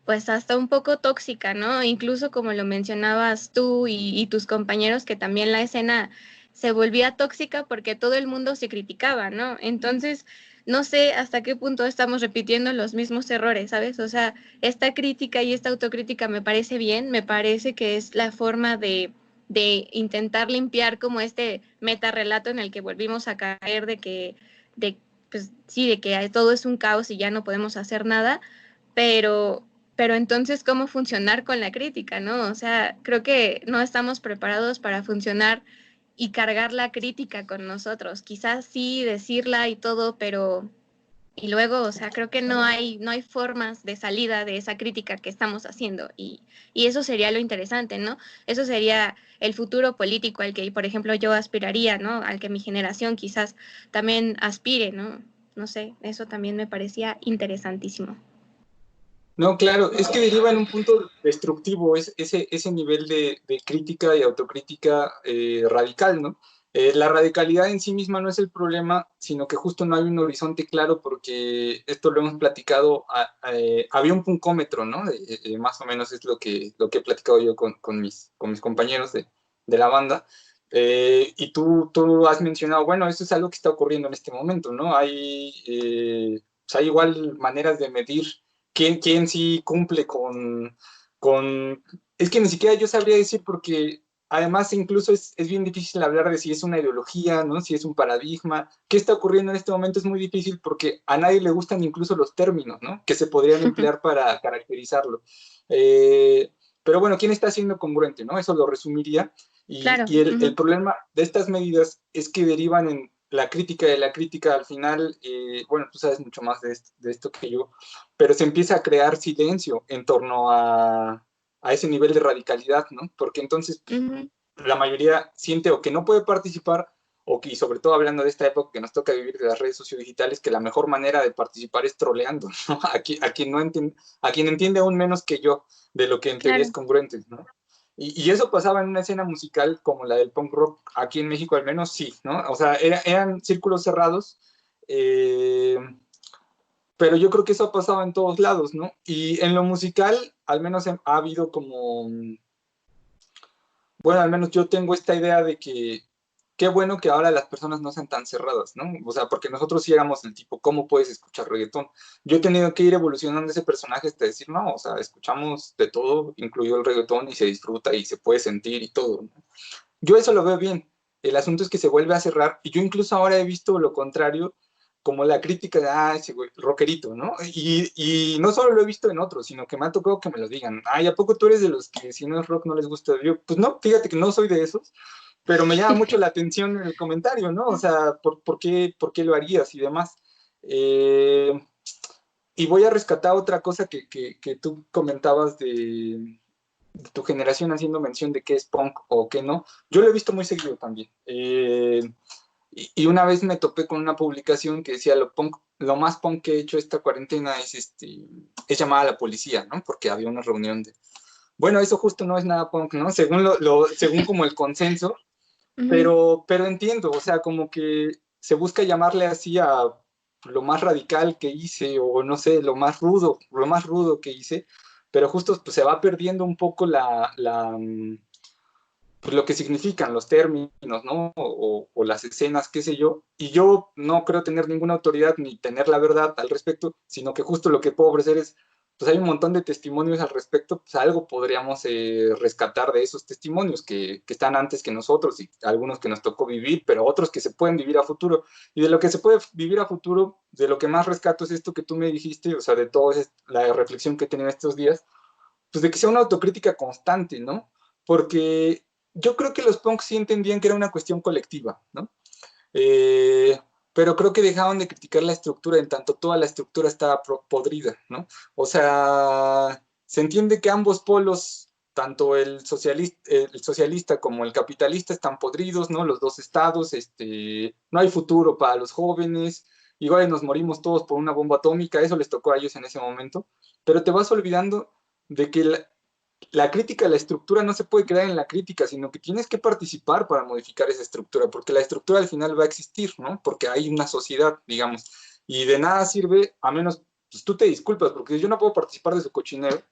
pues hasta un poco tóxica, ¿no? Incluso como lo mencionabas tú y tus compañeros, que también la escena se volvía tóxica porque todo el mundo se criticaba, ¿no? Entonces, no sé hasta qué punto estamos repitiendo los mismos errores, ¿sabes? O sea, esta crítica y esta autocrítica me parece bien, me parece que es la forma de intentar limpiar como este metarrelato en el que volvimos a caer de, pues sí, de que todo es un caos y ya no podemos hacer nada, pero entonces, ¿cómo funcionar con la crítica, no? O sea, creo que no estamos preparados para funcionar y cargar la crítica con nosotros. Quizás sí decirla y todo, pero y luego, o sea, creo que no hay formas de salida de esa crítica que estamos haciendo y eso sería lo interesante, ¿no? Eso sería el futuro político al que, por ejemplo, yo aspiraría, ¿no? Al que mi generación quizás también aspire, ¿no? No sé, eso también me parecía interesantísimo. No, claro, es que deriva en un punto destructivo ese nivel de crítica y autocrítica radical, ¿no? La radicalidad en sí misma no es el problema, sino que justo no hay un horizonte claro porque esto lo hemos platicado, había un puncómetro, ¿no? Más o menos es lo que he platicado yo con mis compañeros de la banda. Y tú has mencionado, bueno, eso es algo que está ocurriendo en este momento, ¿no? Pues hay igual maneras de medir quién sí cumple con... Es que ni siquiera yo sabría decir porque además incluso es bien difícil hablar de si es una ideología, ¿no? Si es un paradigma. ¿Qué está ocurriendo en este momento? Es muy difícil porque a nadie le gustan incluso los términos, ¿no? Que se podrían emplear para caracterizarlo. Pero bueno, ¿quién está siendo congruente, no? Eso lo resumiría. Claro. Y el problema de estas medidas es que derivan en la crítica de la crítica al final, bueno, tú sabes mucho más de esto que yo, pero se empieza a crear silencio en torno a ese nivel de radicalidad, ¿no? Porque entonces Uh-huh. la mayoría siente o que no puede participar, o que, y sobre todo hablando de esta época que nos toca vivir de las redes sociodigitales, que la mejor manera de participar es troleando, ¿no? A quien entiende aún menos que yo de lo que en teoría es Claro. congruente, ¿no? Y eso pasaba en una escena musical como la del punk rock, aquí en México al menos sí, ¿no? O sea, eran círculos cerrados, eh, pero yo creo que eso ha pasado en todos lados, ¿no? Y en lo musical, al menos ha habido como, bueno, al menos yo tengo esta idea de que qué bueno que ahora las personas no sean tan cerradas, ¿no? O sea, porque nosotros sí éramos el tipo, ¿cómo puedes escuchar reggaetón? Yo he tenido que ir evolucionando ese personaje hasta decir, no, o sea, escuchamos de todo, incluido el reggaetón, y se disfruta y se puede sentir y todo, ¿no? Yo eso lo veo bien. El asunto es que se vuelve a cerrar, y yo incluso ahora he visto lo contrario, como la crítica de, ese güey, rockerito, ¿no? Y no solo lo he visto en otros, sino que me ha tocado que me lo digan, ay, ¿a poco tú eres de los que si no es rock no les gusta? Yo, pues no, fíjate que no soy de esos, pero me llama mucho la atención en el comentario, ¿no? O sea, por qué lo harías y demás? Eh, y voy a rescatar otra cosa que tú comentabas tu generación haciendo mención de qué es punk o qué no. Yo lo he visto muy seguido también. Y una vez me topé con una publicación que decía lo más punk que he hecho esta cuarentena es llamar a la policía, ¿no? Porque había una reunión de... Bueno, eso justo no es nada punk, ¿no? Según como el consenso, Ujú. pero entiendo, o sea, como que se busca llamarle así a lo más radical que hice, o no sé, lo más rudo que hice, pero justo pues, se va perdiendo un poco pues, lo que significan los términos, ¿no? O las escenas, qué sé yo. Y yo no creo tener ninguna autoridad ni tener la verdad al respecto, sino que justo lo que puedo ofrecer es, pues hay un montón de testimonios al respecto, pues algo podríamos rescatar de esos testimonios que están antes que nosotros y algunos que nos tocó vivir, pero otros que se pueden vivir a futuro. Y de lo que se puede vivir a futuro, de lo que más rescato es esto que tú me dijiste, o sea, de toda la reflexión que he tenido estos días, pues de que sea una autocrítica constante, ¿no? Porque yo creo que los punks sí entendían que era una cuestión colectiva, ¿no? Eh, pero creo que dejaban de criticar la estructura en tanto toda la estructura estaba podrida, ¿no? O sea, se entiende que ambos polos, tanto el socialista como el capitalista, están podridos, ¿no? Los dos estados, no hay futuro para los jóvenes, igual nos morimos todos por una bomba atómica, eso les tocó a ellos en ese momento, pero te vas olvidando de que la crítica a la estructura no se puede quedar en la crítica, sino que tienes que participar para modificar esa estructura, porque la estructura al final va a existir, ¿no? Porque hay una sociedad, digamos, y de nada sirve, a menos, pues tú te disculpas, porque yo no puedo participar de su cochinero,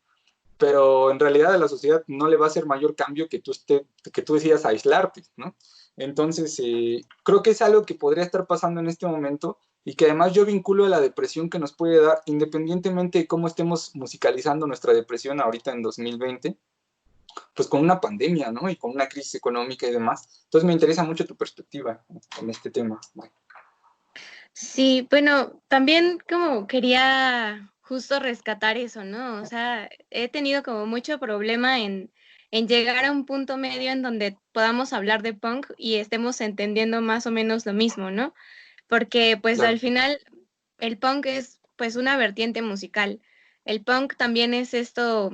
pero en realidad a la sociedad no le va a hacer mayor cambio que tú decidas aislarte, ¿no? Entonces, creo que es algo que podría estar pasando en este momento y que además yo vinculo a la depresión que nos puede dar, independientemente de cómo estemos musicalizando nuestra depresión ahorita en 2020, pues con una pandemia, ¿no? Y con una crisis económica y demás. Entonces me interesa mucho tu perspectiva en este tema. Bueno. Sí, bueno, también como quería justo rescatar eso, ¿no? O sea, he tenido como mucho problema en llegar a un punto medio en donde podamos hablar de punk y estemos entendiendo más o menos lo mismo, ¿no? Porque pues al Claro. final el punk es pues una vertiente musical. El punk también es esto,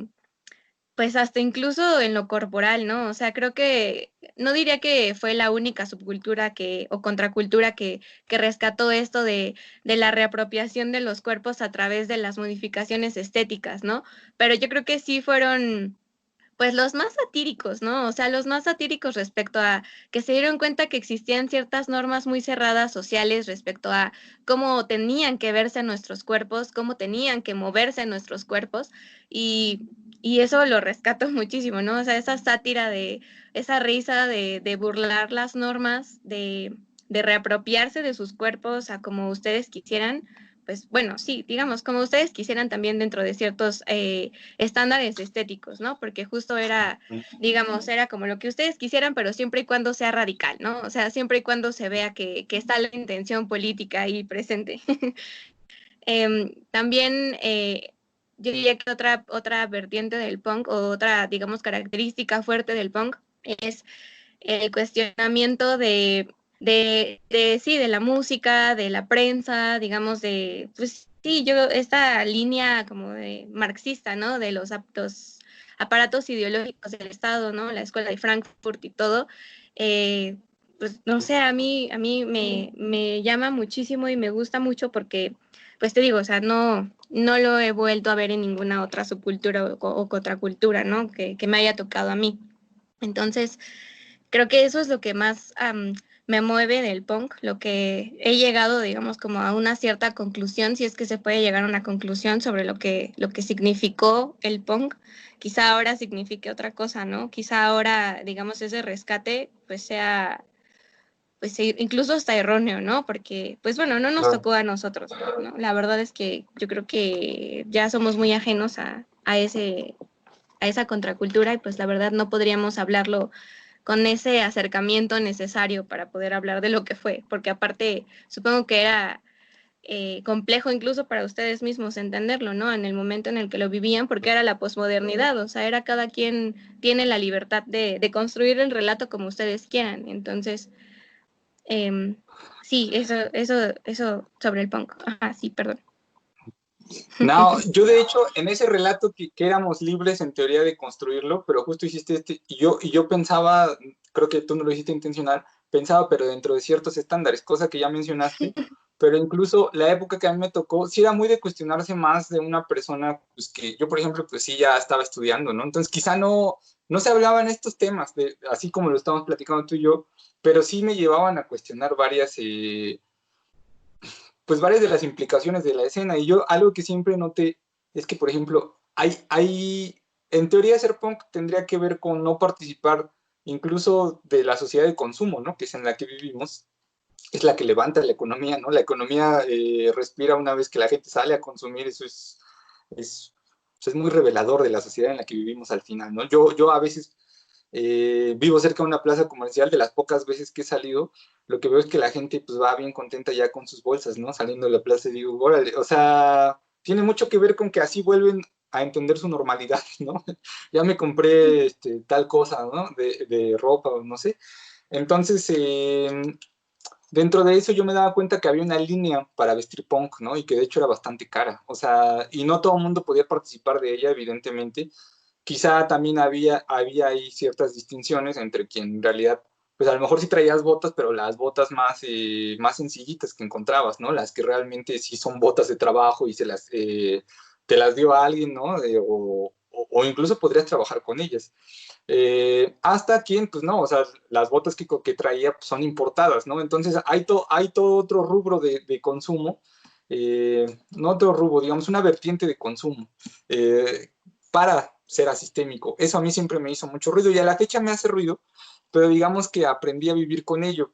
pues hasta incluso en lo corporal, ¿no? O sea, creo que no diría que fue la única subcultura o contracultura que rescató esto de la reapropiación de los cuerpos a través de las modificaciones estéticas, ¿no? Pero yo creo que sí fueron pues los más satíricos, ¿no? O sea, los más satíricos respecto a que se dieron cuenta que existían ciertas normas muy cerradas sociales respecto a cómo tenían que verse nuestros cuerpos, cómo tenían que moverse nuestros cuerpos, y eso lo rescato muchísimo, ¿no? O sea, esa sátira esa risa de burlar las normas, de reapropiarse de sus cuerpos a como ustedes quisieran, pues bueno, sí, digamos, como ustedes quisieran también dentro de ciertos estándares estéticos, ¿no? Porque justo era, digamos, era como lo que ustedes quisieran, pero siempre y cuando sea radical, ¿no? O sea, siempre y cuando se vea que está la intención política ahí presente. También yo diría que otra vertiente del punk o otra, digamos, característica fuerte del punk es el cuestionamiento sí, de la música, de la prensa, digamos, pues sí, esta línea como de marxista, ¿no? De los aparatos ideológicos del Estado, ¿no? La escuela de Frankfurt y todo, eh, pues no sé, a mí me llama muchísimo y me gusta mucho porque, pues te digo, o sea, no lo he vuelto a ver en ninguna otra subcultura o contracultura, ¿no? Que me haya tocado a mí. Entonces, creo que eso es lo que más me mueve del punk, lo que he llegado, digamos, como a una cierta conclusión, si es que se puede llegar a una conclusión sobre lo que significó el punk. Quizá ahora signifique otra cosa, ¿no? Quizá ahora, digamos, ese rescate, pues sea, pues incluso hasta erróneo, ¿no? Porque, pues bueno, no nos Claro. tocó a nosotros, ¿no? La verdad es que yo creo que ya somos muy ajenos a esa contracultura y pues la verdad no podríamos hablarlo con ese acercamiento necesario para poder hablar de lo que fue, porque aparte supongo que era complejo incluso para ustedes mismos entenderlo, ¿no? En el momento en el que lo vivían, porque era la posmodernidad, o sea, era cada quien tiene la libertad de construir el relato como ustedes quieran. Entonces, sí, eso sobre el punk. Ajá, sí, perdón. No, yo de hecho, en ese relato que éramos libres en teoría de construirlo, pero justo hiciste y yo pensaba, creo que tú no lo hiciste intencional, pensaba, pero dentro de ciertos estándares, cosa que ya mencionaste, pero incluso la época que a mí me tocó, sí era muy de cuestionarse más de una persona, pues que yo, por ejemplo, pues sí ya estaba estudiando, ¿no? Entonces quizá no se hablaban estos temas, así como lo estamos platicando tú y yo, pero sí me llevaban a cuestionar pues varias de las implicaciones de la escena. Y yo algo que siempre noté es que, por ejemplo, en teoría ser punk tendría que ver con no participar incluso de la sociedad de consumo, ¿no? Que es en la que vivimos, es la que levanta la economía, ¿no? La economía respira una vez que la gente sale a consumir, eso es, es muy revelador de la sociedad en la que vivimos al final, ¿no? Yo a veces vivo cerca de una plaza comercial, de las pocas veces que he salido, lo que veo es que la gente pues va bien contenta ya con sus bolsas, ¿no? Saliendo de la plaza y digo, órale, o sea, tiene mucho que ver con que así vuelven a entender su normalidad, ¿no? Ya me compré tal cosa, ¿no? De ropa, o no sé. Entonces, dentro de eso yo me daba cuenta que había una línea para vestir punk, ¿no? Y que de hecho era bastante cara. O sea, y no todo el mundo podía participar de ella, evidentemente. Quizá también había ahí ciertas distinciones entre quien en realidad, pues a lo mejor sí traías botas, pero las botas más sencillitas que encontrabas, ¿no? Las que realmente sí son botas de trabajo y te las dio a alguien, ¿no? O incluso podrías trabajar con ellas. Hasta quien, pues no, o sea, las botas que traía pues, son importadas, ¿no? Entonces hay todo otro rubro de consumo, no otro rubro, digamos, una vertiente de consumo para ser asistémico. Eso a mí siempre me hizo mucho ruido y a la fecha me hace ruido, pero digamos que aprendí a vivir con ello,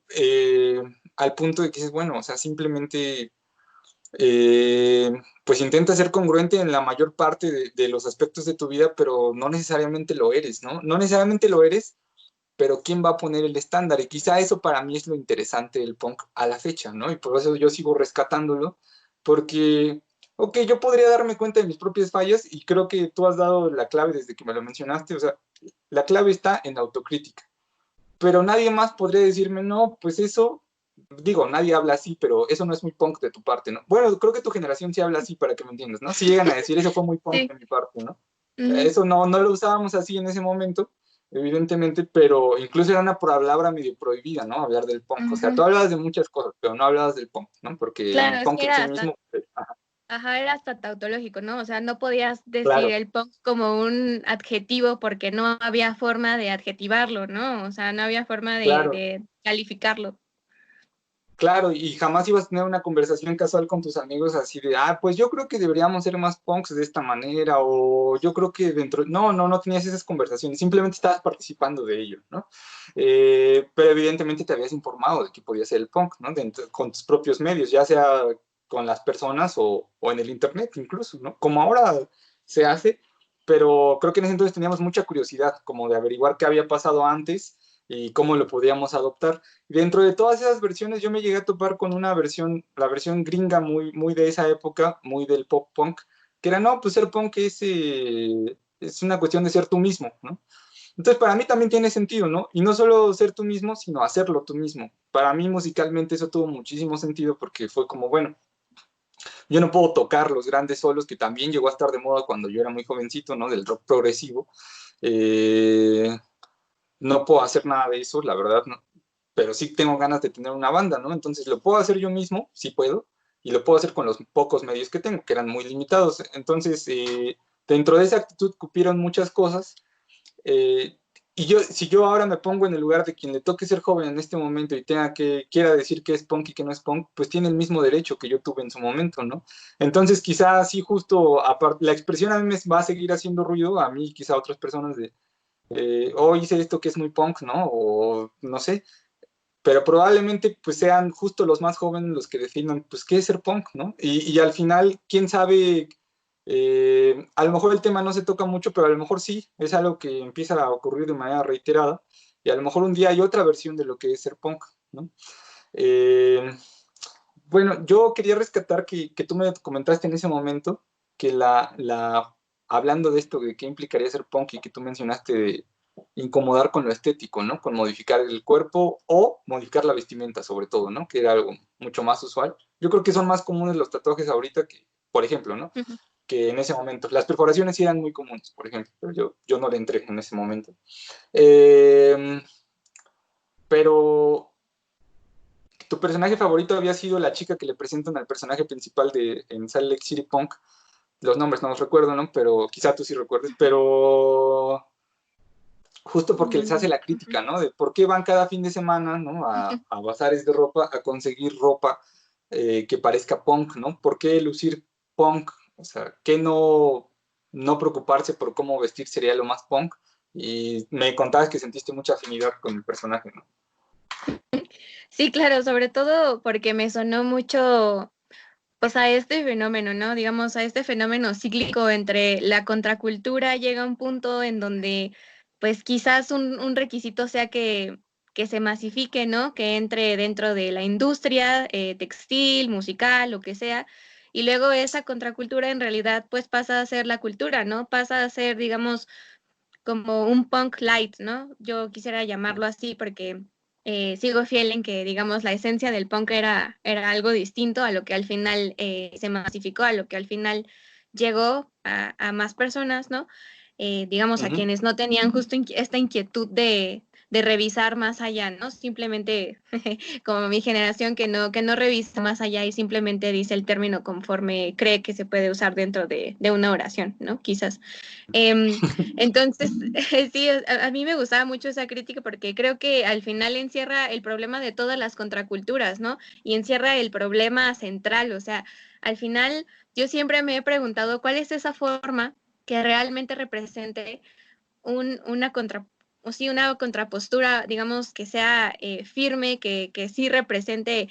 al punto de que es bueno, o sea, simplemente eh, pues intenta ser congruente en la mayor parte de los aspectos de tu vida, pero no necesariamente lo eres, ¿no? No necesariamente lo eres, pero ¿quién va a poner el estándar? Y quizá eso para mí es lo interesante del punk a la fecha, ¿no? Y por eso yo sigo rescatándolo, porque, ok, yo podría darme cuenta de mis propias fallas y creo que tú has dado la clave desde que me lo mencionaste, o sea, la clave está en la autocrítica, pero nadie más podría decirme, no, pues eso, digo, nadie habla así, pero eso no es muy punk de tu parte, ¿no? Bueno, creo que tu generación sí habla así para que me entiendas, ¿no? Si llegan a decir, eso fue muy punk Sí. de mi parte, ¿no? Ujú, Eso no lo usábamos así en ese momento, evidentemente, pero incluso era una palabra medio prohibida, ¿no? Hablar del punk. O sea, ujú. tú hablabas de muchas cosas, pero no hablabas del punk, ¿no? Porque Claro, el es punk que en era sí hasta, mismo, ajá, era hasta tautológico, ¿no? O sea, no podías decir claro, el punk como un adjetivo porque no había forma de adjetivarlo, ¿no? O sea, no había forma claro. de calificarlo. Claro, y jamás ibas a tener una conversación casual con tus amigos así de, pues yo creo que deberíamos ser más punks de esta manera, o yo creo que dentro, no tenías esas conversaciones, simplemente estabas participando de ello, ¿no? Pero evidentemente te habías informado de que podía ser el punk, ¿no? Con tus propios medios, ya sea con las personas o en el internet incluso, ¿no? Como ahora se hace, pero creo que en ese entonces teníamos mucha curiosidad, como de averiguar qué había pasado antes y cómo lo podíamos adoptar. Dentro de todas esas versiones, yo me llegué a topar con una versión, la versión gringa muy de esa época, muy del pop punk, que era, no, pues ser punk es una cuestión de ser tú mismo, ¿no? Entonces, para mí también tiene sentido, ¿no? Y no solo ser tú mismo, sino hacerlo tú mismo. Para mí musicalmente eso tuvo muchísimo sentido porque fue como, bueno, yo no puedo tocar los grandes solos que también llegó a estar de moda cuando yo era muy jovencito, ¿no? Del rock progresivo. Eh, no puedo hacer nada de eso, la verdad, no, pero sí tengo ganas de tener una banda, ¿no? Entonces lo puedo hacer yo mismo, sí puedo, y lo puedo hacer con los pocos medios que tengo, que eran muy limitados. Entonces, dentro de esa actitud cupieron muchas cosas. eh, y si yo ahora me pongo en el lugar de quien le toque ser joven en este momento y quiera decir que es punk y que no es punk, pues tiene el mismo derecho que yo tuve en su momento, ¿no? Entonces, quizás sí, justo, la expresión a mí me va a seguir haciendo ruido, a mí, quizá a otras personas hice esto que es muy punk, ¿no? O no sé, pero probablemente pues sean justo los más jóvenes los que definan, pues, qué es ser punk, ¿no? Y al final, quién sabe, a lo mejor el tema no se toca mucho, pero a lo mejor sí, es algo que empieza a ocurrir de manera reiterada, y a lo mejor un día hay otra versión de lo que es ser punk, ¿no? Eh, bueno, yo quería rescatar que tú me comentaste en ese momento que hablando de esto, de qué implicaría ser punk y que tú mencionaste de incomodar con lo estético, ¿no? Con modificar el cuerpo o modificar la vestimenta, sobre todo, ¿no? Que era algo mucho más usual. Yo creo que son más comunes los tatuajes ahorita por ejemplo, ¿no? Ujú. Que en ese momento, las perforaciones sí eran muy comunes, por ejemplo, pero yo no le entré en ese momento. Eh, pero tu personaje favorito había sido la chica que le presentan al personaje principal en Salt Lake City Punk. Los nombres no los recuerdo, ¿no? Pero quizá tú sí recuerdes, pero justo porque No, les hace la ujú. crítica, ¿no? De por qué van cada fin de semana, ¿no? A bazares de ropa a conseguir ropa que parezca punk, ¿no? ¿Por qué lucir punk? O sea, ¿qué no preocuparse por cómo vestir sería lo más punk? Y me contabas que sentiste mucha afinidad con el personaje, ¿no? Sí, claro, sobre todo porque me sonó mucho, pues a este fenómeno, ¿no? Digamos, a este fenómeno cíclico entre la contracultura llega a un punto en donde, pues quizás un requisito sea que se masifique, ¿no? Que entre dentro de la industria textil, musical, lo que sea. Y luego esa contracultura en realidad pues pasa a ser la cultura, ¿no? Pasa a ser, digamos, como un punk light, ¿no? Yo quisiera llamarlo así porque sigo fiel en que, digamos, la esencia del punk era algo distinto a lo que al final se masificó, a lo que al final llegó a más personas, ¿no? Digamos, Uh a -huh. quienes no tenían justo esta inquietud de revisar más allá, ¿no? Simplemente como mi generación que no revisa más allá y simplemente dice el término conforme cree que se puede usar dentro de una oración, ¿no? Quizás. Em, entonces, sí, a mí me gustaba mucho esa crítica porque creo que al final encierra el problema de todas las contraculturas, ¿no? Y encierra el problema central, o sea, al final yo siempre me he preguntado cuál es esa forma que realmente represente una o sí, una contrapostura, digamos, que sea firme, que sí represente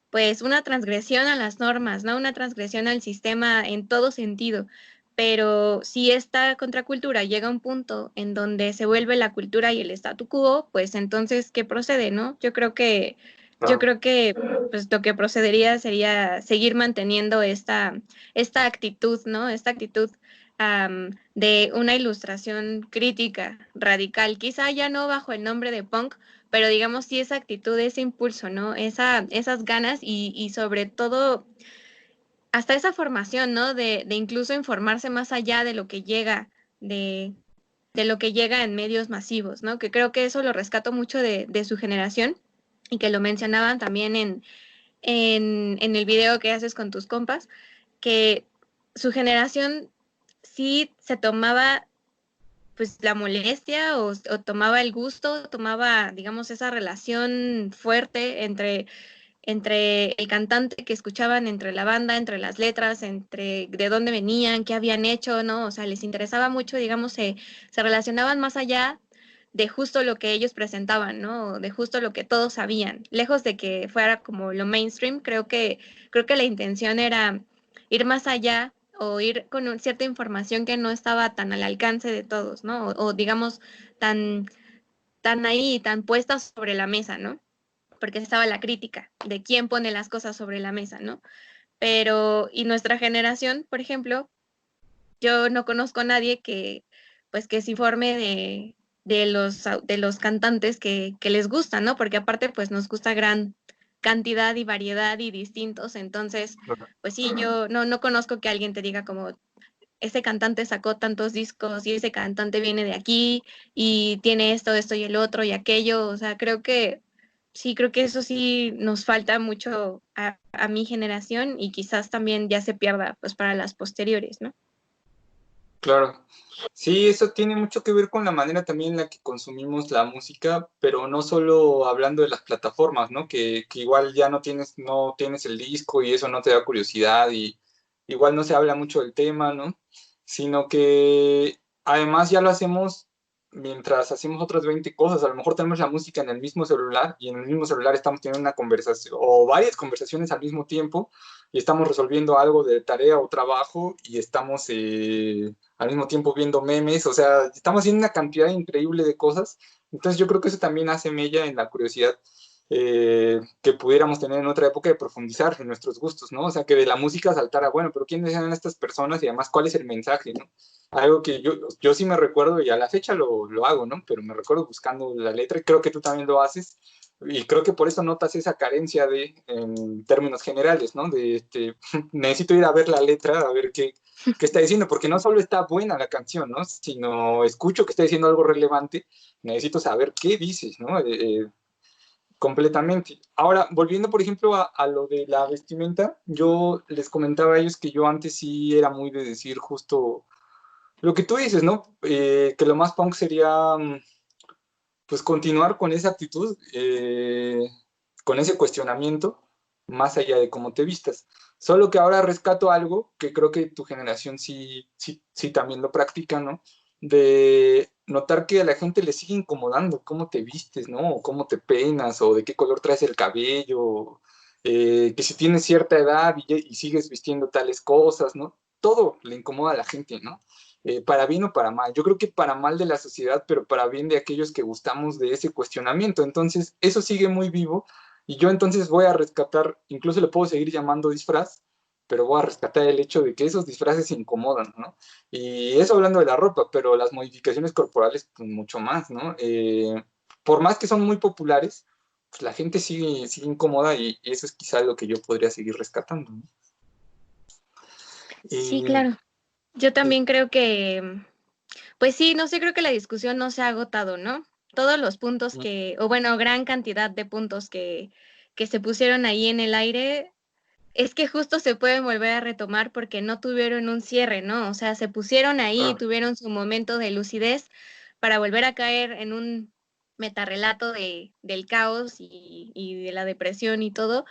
pues una transgresión a las normas, ¿no? Una transgresión al sistema en todo sentido. Pero si esta contracultura llega a un punto en donde se vuelve la cultura y el statu quo, pues entonces, ¿qué procede, no? Yo Claro. creo que pues lo que procedería sería seguir manteniendo esta actitud, ¿no? Esta actitud de una ilustración crítica, radical, quizá ya no bajo el nombre de punk, pero digamos sí esa actitud, ese impulso, ¿no? Esas ganas y sobre todo hasta esa formación, ¿no? De incluso informarse más allá de lo que llega, de, de lo que llega en medios masivos, ¿no? Que creo que eso lo rescato mucho de su generación y que lo mencionaban también en el video que haces con tus compas, que su generación sí se tomaba pues la molestia o tomaba el gusto, tomaba, digamos, esa relación fuerte entre el cantante que escuchaban, entre la banda, entre las letras, entre de dónde venían, qué habían hecho, ¿no? O sea, les interesaba mucho, digamos, se relacionaban más allá de justo lo que ellos presentaban, ¿no? De justo lo que todos sabían. Lejos de que fuera como lo mainstream, creo que la intención era ir más allá o ir con cierta información que no estaba tan al alcance de todos, ¿no? O digamos, tan, tan ahí, tan puesta sobre la mesa, ¿no? Porque estaba la crítica de quién pone las cosas sobre la mesa, ¿no? Pero, y nuestra generación, por ejemplo, yo no conozco a nadie pues, que se informe de los cantantes que les gusta, ¿no? Porque aparte, pues, nos gusta gran cantidad y variedad y distintos, entonces, pues sí, yo no conozco que alguien te diga como, ese cantante sacó tantos discos y ese cantante viene de aquí y tiene esto, esto y el otro y aquello. O sea, creo que sí, creo que eso sí nos falta mucho a mi generación y quizás también ya se pierda pues para las posteriores, ¿no? Claro. Sí, eso tiene mucho que ver con la manera también en la que consumimos la música, pero no solo hablando de las plataformas, ¿no? Que igual ya no tienes el disco y eso no te da curiosidad y igual no se habla mucho del tema, ¿no? Sino que además ya lo hacemos mientras hacemos otras 20 cosas. A lo mejor tenemos la música en el mismo celular y en el mismo celular estamos teniendo una conversación o varias conversaciones al mismo tiempo y estamos resolviendo algo de tarea o trabajo y estamos al mismo tiempo viendo memes, o sea, estamos haciendo una cantidad increíble de cosas, entonces yo creo que eso también hace mella en la curiosidad que pudiéramos tener en otra época de profundizar en nuestros gustos, ¿no? O sea, que de la música saltara, bueno, pero ¿quiénes eran estas personas y además cuál es el mensaje, ¿no? Algo que yo sí me recuerdo y a la fecha lo hago, ¿no? Pero me recuerdo buscando la letra y creo que tú también lo haces, y creo que por eso notas esa carencia en términos generales, ¿no? Necesito ir a ver la letra, a ver qué está diciendo, porque no solo está buena la canción, ¿no? Sino escucho que está diciendo algo relevante, necesito saber qué dices, ¿no? Completamente. Ahora, volviendo, por ejemplo, a lo de la vestimenta, yo les comentaba a ellos que yo antes sí era muy de decir justo lo que tú dices, ¿no? Que lo más punk sería, pues, continuar con esa actitud, con ese cuestionamiento, más allá de cómo te vistas. Solo que ahora rescato algo que creo que tu generación sí también lo practica, ¿no? De notar que a la gente le sigue incomodando cómo te vistes, ¿no? O cómo te peinas, o de qué color traes el cabello, que si tienes cierta edad y sigues vistiendo tales cosas, ¿no? Todo le incomoda a la gente, ¿no? Para bien o para mal. Yo creo que para mal de la sociedad, pero para bien de aquellos que gustamos de ese cuestionamiento. Entonces, eso sigue muy vivo y yo entonces voy a rescatar, incluso le puedo seguir llamando disfraz, pero voy a rescatar el hecho de que esos disfraces incomodan, ¿no? Y eso hablando de la ropa, pero las modificaciones corporales, pues mucho más, ¿no? Por más que son muy populares, pues la gente sigue incómoda y eso es quizá lo que yo podría seguir rescatando, ¿no? Sí, Y, claro. Yo también creo que, pues sí, no sé, creo que la discusión no se ha agotado, ¿no? Todos los puntos o bueno, gran cantidad de puntos que se pusieron ahí en el aire, es que justo se pueden volver a retomar porque no tuvieron un cierre, ¿no? O sea, se pusieron ahí, tuvieron su momento de lucidez para volver a caer en un metarrelato del caos y de la depresión y todo.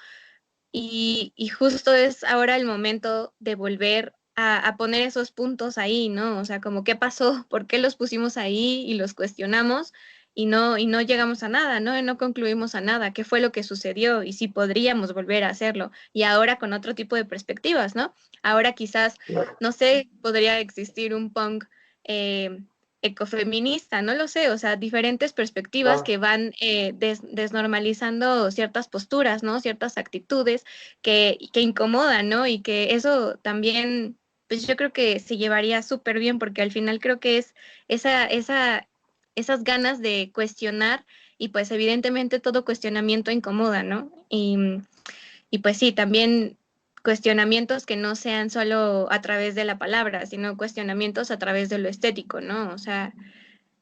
Y justo es ahora el momento de volver a poner esos puntos ahí, ¿no? O sea, como qué pasó, por qué los pusimos ahí y los cuestionamos y no llegamos a nada, ¿no? Y no concluimos a nada, qué fue lo que sucedió y si podríamos volver a hacerlo. Y ahora con otro tipo de perspectivas, ¿no? Ahora quizás, no sé, podría existir un punk eh, ecofeminista, no lo sé, o sea, diferentes perspectivas que van desnormalizando ciertas posturas, ¿no? Ciertas actitudes que incomodan, ¿no? Y que eso también, pues yo creo que se llevaría súper bien porque al final creo que es esas ganas de cuestionar y pues evidentemente todo cuestionamiento incomoda, ¿no? Y pues sí, también cuestionamientos que no sean solo a través de la palabra, sino cuestionamientos a través de lo estético, ¿no? O sea,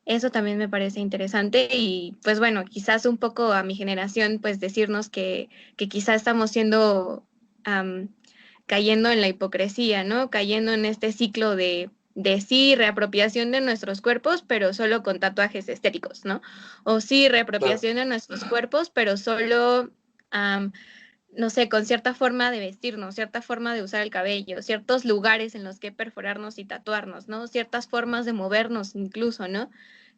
eso también me parece interesante y pues bueno, quizás un poco a mi generación pues decirnos que quizás estamos siendo, cayendo en la hipocresía, ¿no? Cayendo en este ciclo de sí, reapropiación de nuestros cuerpos, pero solo con tatuajes estéticos, ¿no? O sí, reapropiación de nuestros cuerpos, pero solo, no sé, con cierta forma de vestirnos, cierta forma de usar el cabello, ciertos lugares en los que perforarnos y tatuarnos, ¿no? Ciertas formas de movernos incluso, ¿no?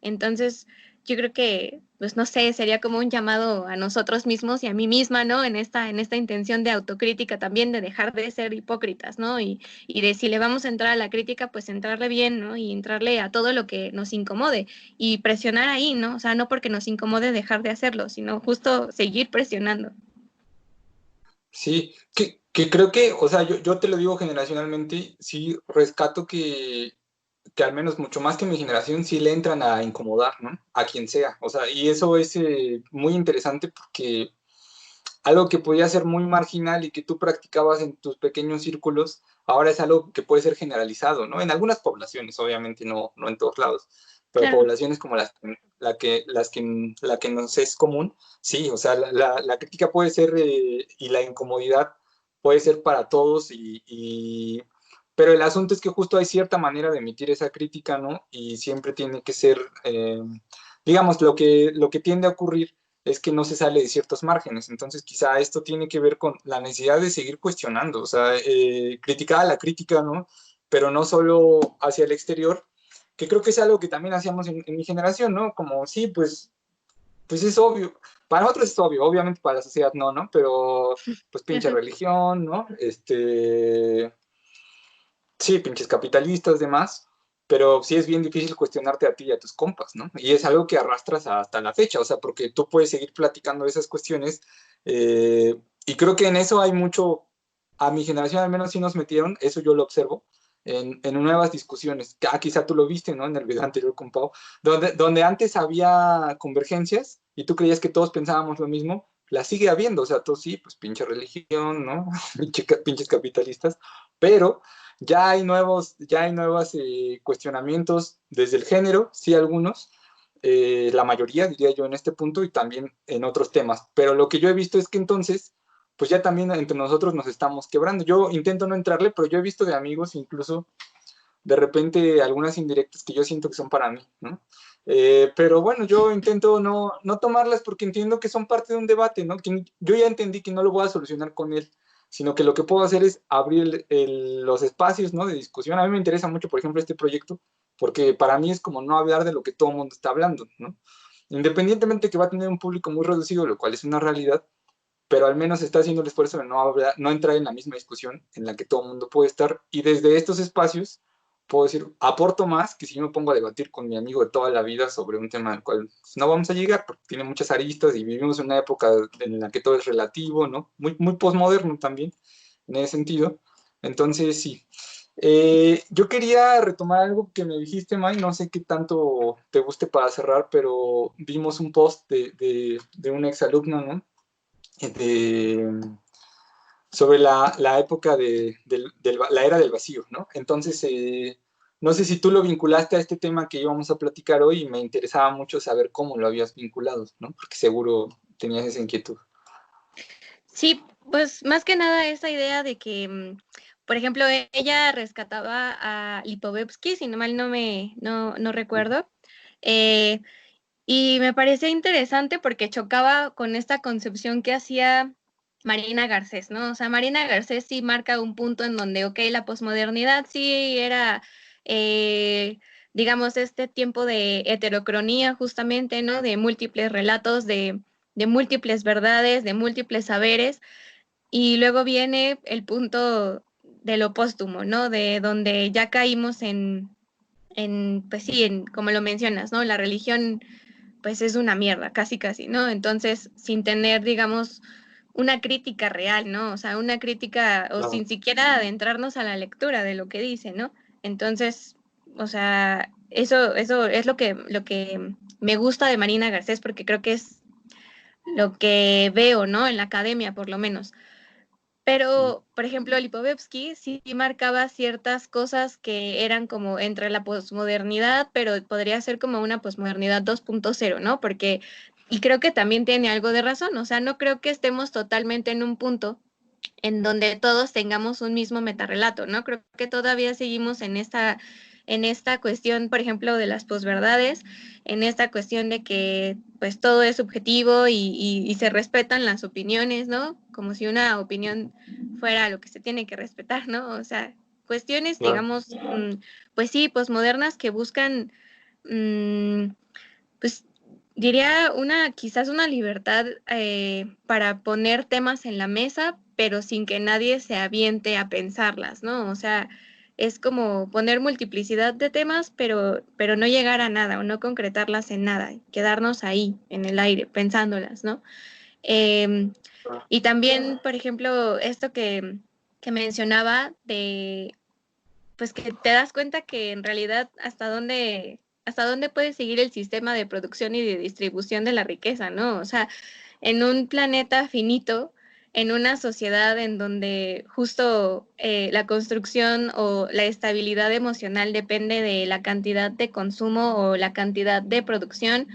Entonces, yo creo que, pues no sé, sería como un llamado a nosotros mismos y a mí misma, ¿no? En esta intención de autocrítica también, de dejar de ser hipócritas, ¿no? Y de si le vamos a entrar a la crítica, pues entrarle bien, ¿no? Y entrarle a todo lo que nos incomode y presionar ahí, ¿no? O sea, no porque nos incomode dejar de hacerlo, sino justo seguir presionando. sí, que creo que, o sea, yo te lo digo generacionalmente, sí rescato que al menos mucho más que mi generación sí le entran a incomodar, ¿no? A quien sea, o sea, y eso es muy interesante porque algo que podía ser muy marginal y que tú practicabas en tus pequeños círculos, ahora es algo que puede ser generalizado, ¿no? En algunas poblaciones, obviamente, no en todos lados, pero Claro. poblaciones como la que nos es común, sí, o sea, la crítica puede ser y la incomodidad puede ser para todos pero el asunto es que justo hay cierta manera de emitir esa crítica, ¿no? Y siempre tiene que ser, digamos, lo que tiende a ocurrir es que no se sale de ciertos márgenes. Entonces, quizá esto tiene que ver con la necesidad de seguir cuestionando, o sea, criticar a la crítica, ¿no? Pero no solo hacia el exterior, que creo que es algo que también hacíamos en mi generación, ¿no? Como, sí, pues es obvio. Para nosotros es obvio, obviamente para la sociedad no, ¿no? Pero, pues pinche Ajá. religión, ¿no? Sí, pinches capitalistas, demás, pero sí es bien difícil cuestionarte a ti y a tus compas, ¿no? Y es algo que arrastras hasta la fecha, o sea, porque tú puedes seguir platicando de esas cuestiones, y creo que en eso hay mucho, a mi generación al menos sí nos metieron, eso yo lo observo, en nuevas discusiones. Quizá tú lo viste, ¿no? En el video anterior con Pau, donde antes había convergencias, y tú creías que todos pensábamos lo mismo, la sigue habiendo, o sea, todos sí, pues pinche religión, ¿no? Pinches capitalistas, pero ya hay nuevos cuestionamientos desde el género, sí algunos, la mayoría diría yo en este punto y también en otros temas, pero lo que yo he visto es que entonces, pues ya también entre nosotros nos estamos quebrando. Yo intento no entrarle, pero yo he visto de amigos incluso de repente algunas indirectas que yo siento que son para mí, ¿no? Pero bueno, yo intento no tomarlas porque entiendo que son parte de un debate, ¿no? Que yo ya entendí que no lo voy a solucionar con él, sino que lo que puedo hacer es abrir los espacios, ¿no? De discusión. A mí me interesa mucho, por ejemplo, este proyecto, porque para mí es como no hablar de lo que todo el mundo está hablando, ¿no? Independientemente que va a tener un público muy reducido, lo cual es una realidad, pero al menos está haciendo el esfuerzo de no entrar en la misma discusión en la que todo el mundo puede estar. Y desde estos espacios puedo decir, aporto más que si yo me pongo a debatir con mi amigo de toda la vida sobre un tema al cual pues, no vamos a llegar porque tiene muchas aristas y vivimos en una época en la que todo es relativo, ¿no? Muy postmoderno también en ese sentido. Entonces, sí. Yo quería retomar algo que me dijiste, May, no sé qué tanto te guste para cerrar, pero vimos un post de un exalumno, ¿no? De, sobre la época la era del vacío, ¿no? Entonces, no sé si tú lo vinculaste a este tema que íbamos a platicar hoy y me interesaba mucho saber cómo lo habías vinculado, ¿no? Porque seguro tenías esa inquietud. Sí, pues más que nada esa idea de que, por ejemplo, ella rescataba a Lipovetsky, si no mal no recuerdo, eh, y me parecía interesante porque chocaba con esta concepción que hacía Marina Garcés, ¿no? O sea, Marina Garcés sí marca un punto en donde, ok, la posmodernidad sí era, digamos, este tiempo de heterocronía justamente, ¿no? De múltiples relatos, de múltiples verdades, de múltiples saberes, y luego viene el punto de lo póstumo, ¿no? De donde ya caímos pues sí, como lo mencionas, ¿no? La religión pues es una mierda, casi casi, ¿no? Entonces, sin tener, digamos, una crítica real, ¿no? O sea, una crítica o Claro. sin siquiera adentrarnos a la lectura de lo que dice, ¿no? Entonces, o sea, eso es lo que me gusta de Marina Garcés porque creo que es lo que veo, ¿no? En la academia, por lo menos. Pero, por ejemplo, Lipovetsky sí marcaba ciertas cosas que eran como entre la posmodernidad, pero podría ser como una posmodernidad 2.0, ¿no? Porque, y creo que también tiene algo de razón, o sea, no creo que estemos totalmente en un punto en donde todos tengamos un mismo metarrelato, ¿no? Creo que todavía seguimos en esta cuestión, por ejemplo, de las posverdades, en esta cuestión de que pues todo es subjetivo y se respetan las opiniones, ¿no? Como si una opinión fuera lo que se tiene que respetar, ¿no? O sea, cuestiones, Claro. digamos, pues sí, posmodernas que buscan, pues diría quizás una libertad para poner temas en la mesa, pero sin que nadie se aviente a pensarlas, ¿no? O sea, es como poner multiplicidad de temas, pero no llegar a nada o no concretarlas en nada, quedarnos ahí, en el aire, pensándolas, ¿no? Eh, y también, por ejemplo, esto que mencionaba de pues que te das cuenta que en realidad hasta dónde puede seguir el sistema de producción y de distribución de la riqueza, ¿no? O sea, en un planeta finito, en una sociedad en donde justo la construcción o la estabilidad emocional depende de la cantidad de consumo o la cantidad de producción,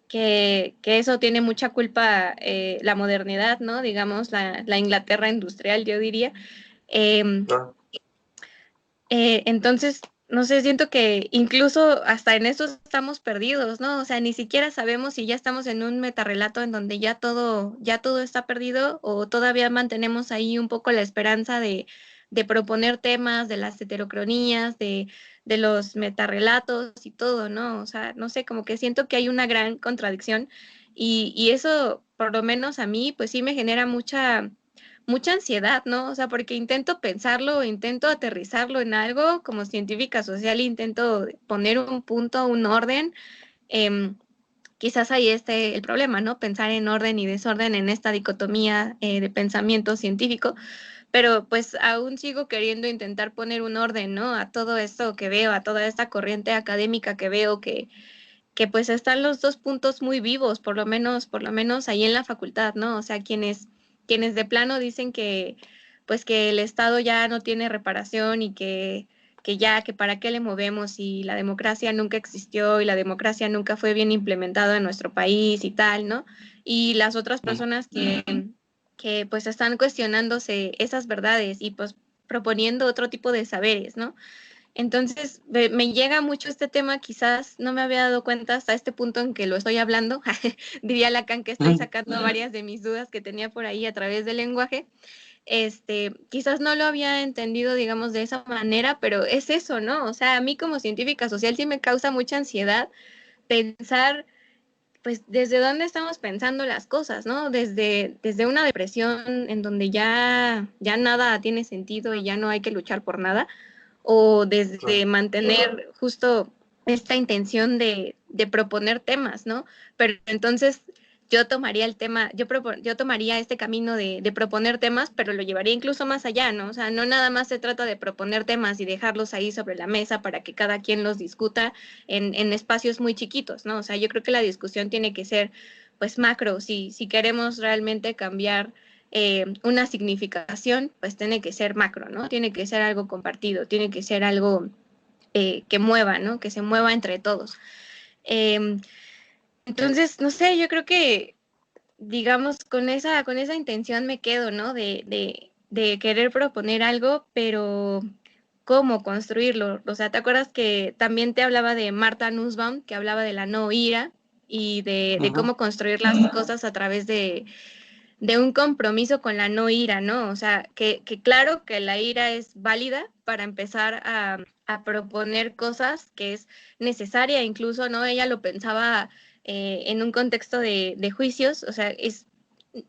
que eso tiene mucha culpa la modernidad, ¿no? Digamos, la Inglaterra industrial, yo diría. Eh, Claro. entonces, no sé, siento que incluso hasta en eso estamos perdidos, ¿no? O sea, ni siquiera sabemos si ya estamos en un metarrelato en donde ya todo está perdido o todavía mantenemos ahí un poco la esperanza de proponer temas, de las heterocronías, de los metarrelatos y todo, ¿no? O sea, no sé, como que siento que hay una gran contradicción y eso, por lo menos a mí, pues sí me genera mucha ansiedad, ¿no? O sea, porque intento pensarlo, intento aterrizarlo en algo, como científica social, intento poner un punto, un orden. Eh, Quizás ahí esté el problema, ¿no? Pensar en orden y desorden en esta dicotomía de pensamiento científico, pero pues aún sigo queriendo intentar poner un orden, ¿no? A todo esto que veo, a toda esta corriente académica que veo que pues están los dos puntos muy vivos, por lo menos ahí en la facultad, ¿no? O sea, quienes de plano dicen que pues que el Estado ya no tiene reparación y que ya, que para qué le movemos y la democracia nunca existió y la democracia nunca fue bien implementada en nuestro país y tal, ¿no? Y las otras personas que pues están cuestionándose esas verdades y pues proponiendo otro tipo de saberes, ¿no? Entonces, me llega mucho este tema, quizás no me había dado cuenta hasta este punto en que lo estoy hablando. Diría Lacan que estoy sacando varias de mis dudas que tenía por ahí a través del lenguaje. Quizás no lo había entendido, digamos, de esa manera, pero es eso, ¿no? O sea, a mí como científica social sí me causa mucha ansiedad pensar, pues, desde dónde estamos pensando las cosas, ¿no? Desde una depresión en donde ya nada tiene sentido y ya no hay que luchar por nada, o desde mantener justo esta intención de proponer temas, ¿no? Pero entonces yo tomaría el tema, yo tomaría este camino de proponer temas, pero lo llevaría incluso más allá, ¿no? O sea, no nada más se trata de proponer temas y dejarlos ahí sobre la mesa para que cada quien los discuta en espacios muy chiquitos, ¿no? O sea, yo creo que la discusión tiene que ser, pues, macro, si queremos realmente cambiar una significación, pues tiene que ser macro, ¿no? Tiene que ser algo compartido, tiene que ser algo que mueva, ¿no? Que se mueva entre todos. Entonces, no sé, yo creo que, digamos, con esa intención me quedo, ¿no? De querer proponer algo, pero ¿cómo construirlo? O sea, ¿te acuerdas que también te hablaba de Martha Nussbaum, que hablaba de la no ira y de cómo construir las cosas a través de un compromiso con la no ira, ¿no? O sea, que claro que la ira es válida para empezar a proponer cosas, que es necesaria incluso, ¿no? Ella lo pensaba en un contexto de juicios, o sea, es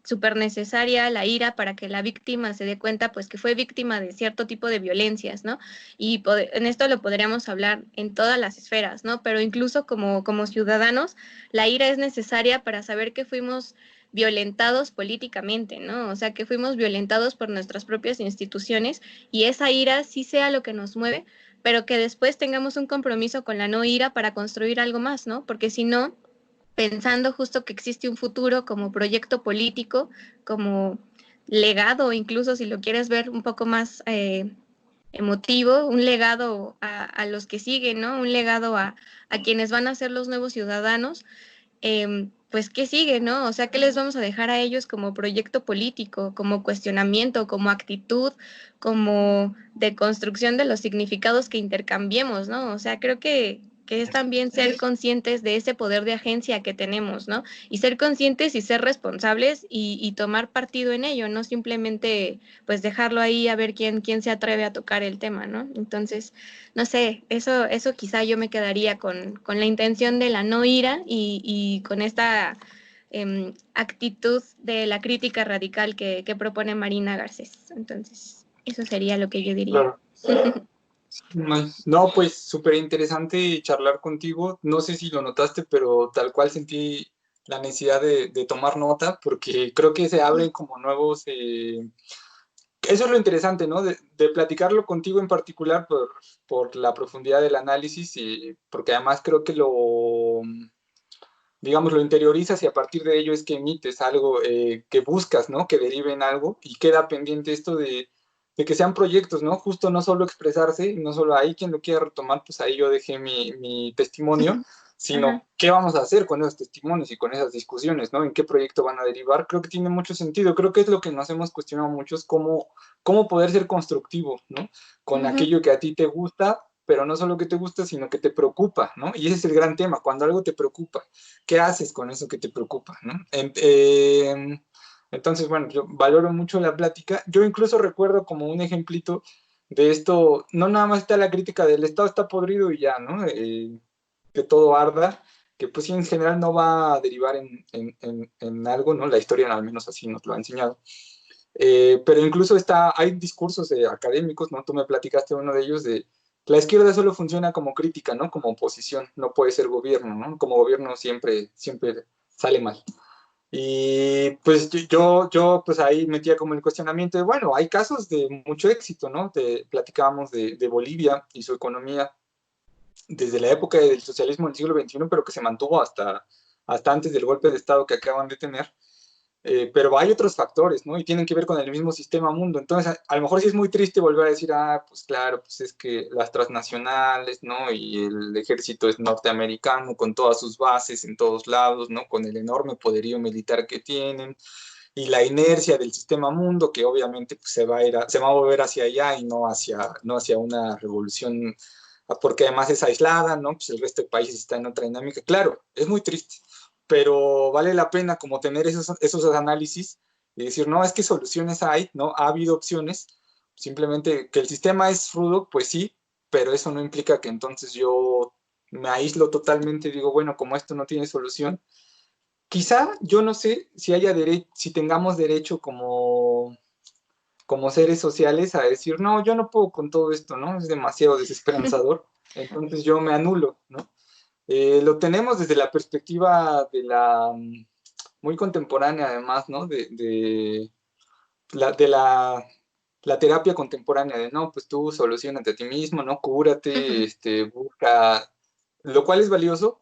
súper necesaria la ira para que la víctima se dé cuenta, pues, que fue víctima de cierto tipo de violencias, ¿no? Y en esto lo podríamos hablar en todas las esferas, ¿no? Pero incluso como ciudadanos, la ira es necesaria para saber que fuimos violentados políticamente, ¿no? O sea, que fuimos violentados por nuestras propias instituciones y esa ira sí sea lo que nos mueve, pero que después tengamos un compromiso con la no ira para construir algo más, ¿no? Porque si no, pensando justo que existe un futuro como proyecto político, como legado, incluso si lo quieres ver un poco más emotivo, un legado a los que siguen, ¿no? Un legado a quienes van a ser los nuevos ciudadanos, pues, ¿qué sigue, no? O sea, ¿qué les vamos a dejar a ellos como proyecto político, como cuestionamiento, como actitud, como de construcción de los significados que intercambiemos, ¿no? O sea, creo que es también ser conscientes de ese poder de agencia que tenemos, ¿no? Y ser conscientes y ser responsables y tomar partido en ello, no simplemente, pues, dejarlo ahí a ver quién se atreve a tocar el tema, ¿no? Entonces, no sé, eso quizá yo me quedaría con la intención de la no ira y con esta actitud de la crítica radical que propone Marina Garcés. Entonces, eso sería lo que yo diría. Claro. No, pues súper interesante charlar contigo. No sé si lo notaste, pero tal cual sentí la necesidad de tomar nota, porque creo que se abren como nuevos... eso es lo interesante, ¿no? De platicarlo contigo en particular por la profundidad del análisis y porque además creo que digamos, lo interiorizas y a partir de ello es que emites algo que buscas, ¿no? Que derive en algo y queda pendiente esto de que sean proyectos, ¿no? Justo no solo expresarse, no solo ahí quien lo quiera retomar, pues ahí yo dejé mi testimonio, sino Ajá. qué vamos a hacer con esos testimonios y con esas discusiones, ¿no? En qué proyecto van a derivar. Creo que tiene mucho sentido. Creo que es lo que nos hemos cuestionado muchos, cómo poder ser constructivo, ¿no? Con aquello que a ti te gusta, pero no solo que te gusta, sino que te preocupa, ¿no? Y ese es el gran tema, cuando algo te preocupa, ¿qué haces con eso que te preocupa, ¿no? Entonces, bueno, yo valoro mucho la plática. Yo incluso recuerdo como un ejemplito de esto, no nada más está la crítica del Estado está podrido y ya, ¿no? Que todo arda, que pues sí, en general no va a derivar en algo, ¿no? La historia al menos así nos lo ha enseñado. Pero incluso hay discursos académicos, ¿no? Tú me platicaste uno de ellos de la izquierda solo funciona como crítica, ¿no? Como oposición, no puede ser gobierno, ¿no? Como gobierno siempre sale mal. Y pues yo pues ahí metía como el cuestionamiento de, bueno, hay casos de mucho éxito, ¿no? Platicábamos de Bolivia y su economía desde la época del socialismo del siglo XXI, pero que se mantuvo hasta antes del golpe de Estado que acaban de tener. Pero hay otros factores, ¿no? Y tienen que ver con el mismo sistema mundo. Entonces, a lo mejor sí es muy triste volver a decir, pues claro, pues es que las transnacionales, ¿no? Y el ejército es norteamericano con todas sus bases en todos lados, ¿no? Con el enorme poderío militar que tienen y la inercia del sistema mundo que obviamente pues, se va a mover hacia allá y no hacia una revolución, porque además es aislada, ¿no? Pues el resto de países está en otra dinámica. Claro, es muy triste, pero vale la pena como tener esos análisis y decir, no, es que soluciones hay, ¿no? Ha habido opciones, simplemente que el sistema es rudo, pues sí, pero eso no implica que entonces yo me aíslo totalmente y digo, bueno, como esto no tiene solución, quizá yo no sé si tengamos derecho como seres sociales a decir, no, yo no puedo con todo esto, ¿no? Es demasiado desesperanzador, entonces yo me anulo, ¿no? Lo tenemos desde la perspectiva muy contemporánea además, ¿no? De la terapia contemporánea, de no, pues tú solucionate a ti mismo, ¿no? Cúrate, busca, lo cual es valioso,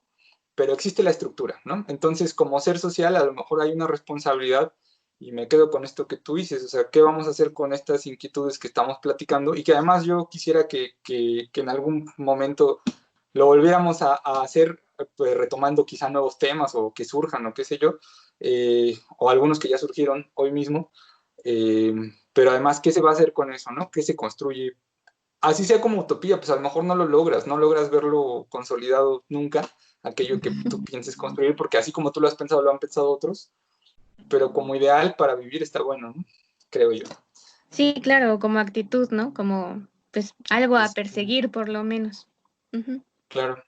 pero existe la estructura, ¿no? Entonces, como ser social, a lo mejor hay una responsabilidad, y me quedo con esto que tú dices, o sea, ¿qué vamos a hacer con estas inquietudes que estamos platicando? Y que además yo quisiera que en algún momento lo volviéramos a hacer, pues, retomando quizá nuevos temas o que surjan o qué sé yo, o algunos que ya surgieron hoy mismo, eh, pero además, ¿qué se va a hacer con eso, no? ¿Qué se construye? Así sea como utopía, pues a lo mejor no logras verlo consolidado nunca, aquello que tú pienses construir, porque así como tú lo has pensado, lo han pensado otros, pero como ideal para vivir está bueno, ¿no? Creo yo. Sí, claro, como actitud, ¿no? Como, pues, algo a Pues, perseguir por lo menos. Ujú. claro,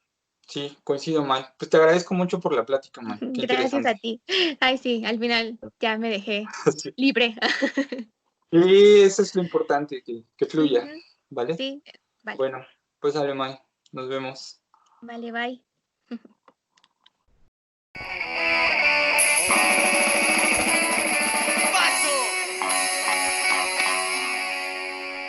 sí, coincido, May. Pues te agradezco mucho por la plática, May. Qué Gracias a interesante. ti. Ay, sí, al final ya me dejé Sí. libre. Y eso es lo importante, que fluya, Ujú. ¿vale? Sí, vale, Bueno, pues dale, May. Nos vemos. vale, bye.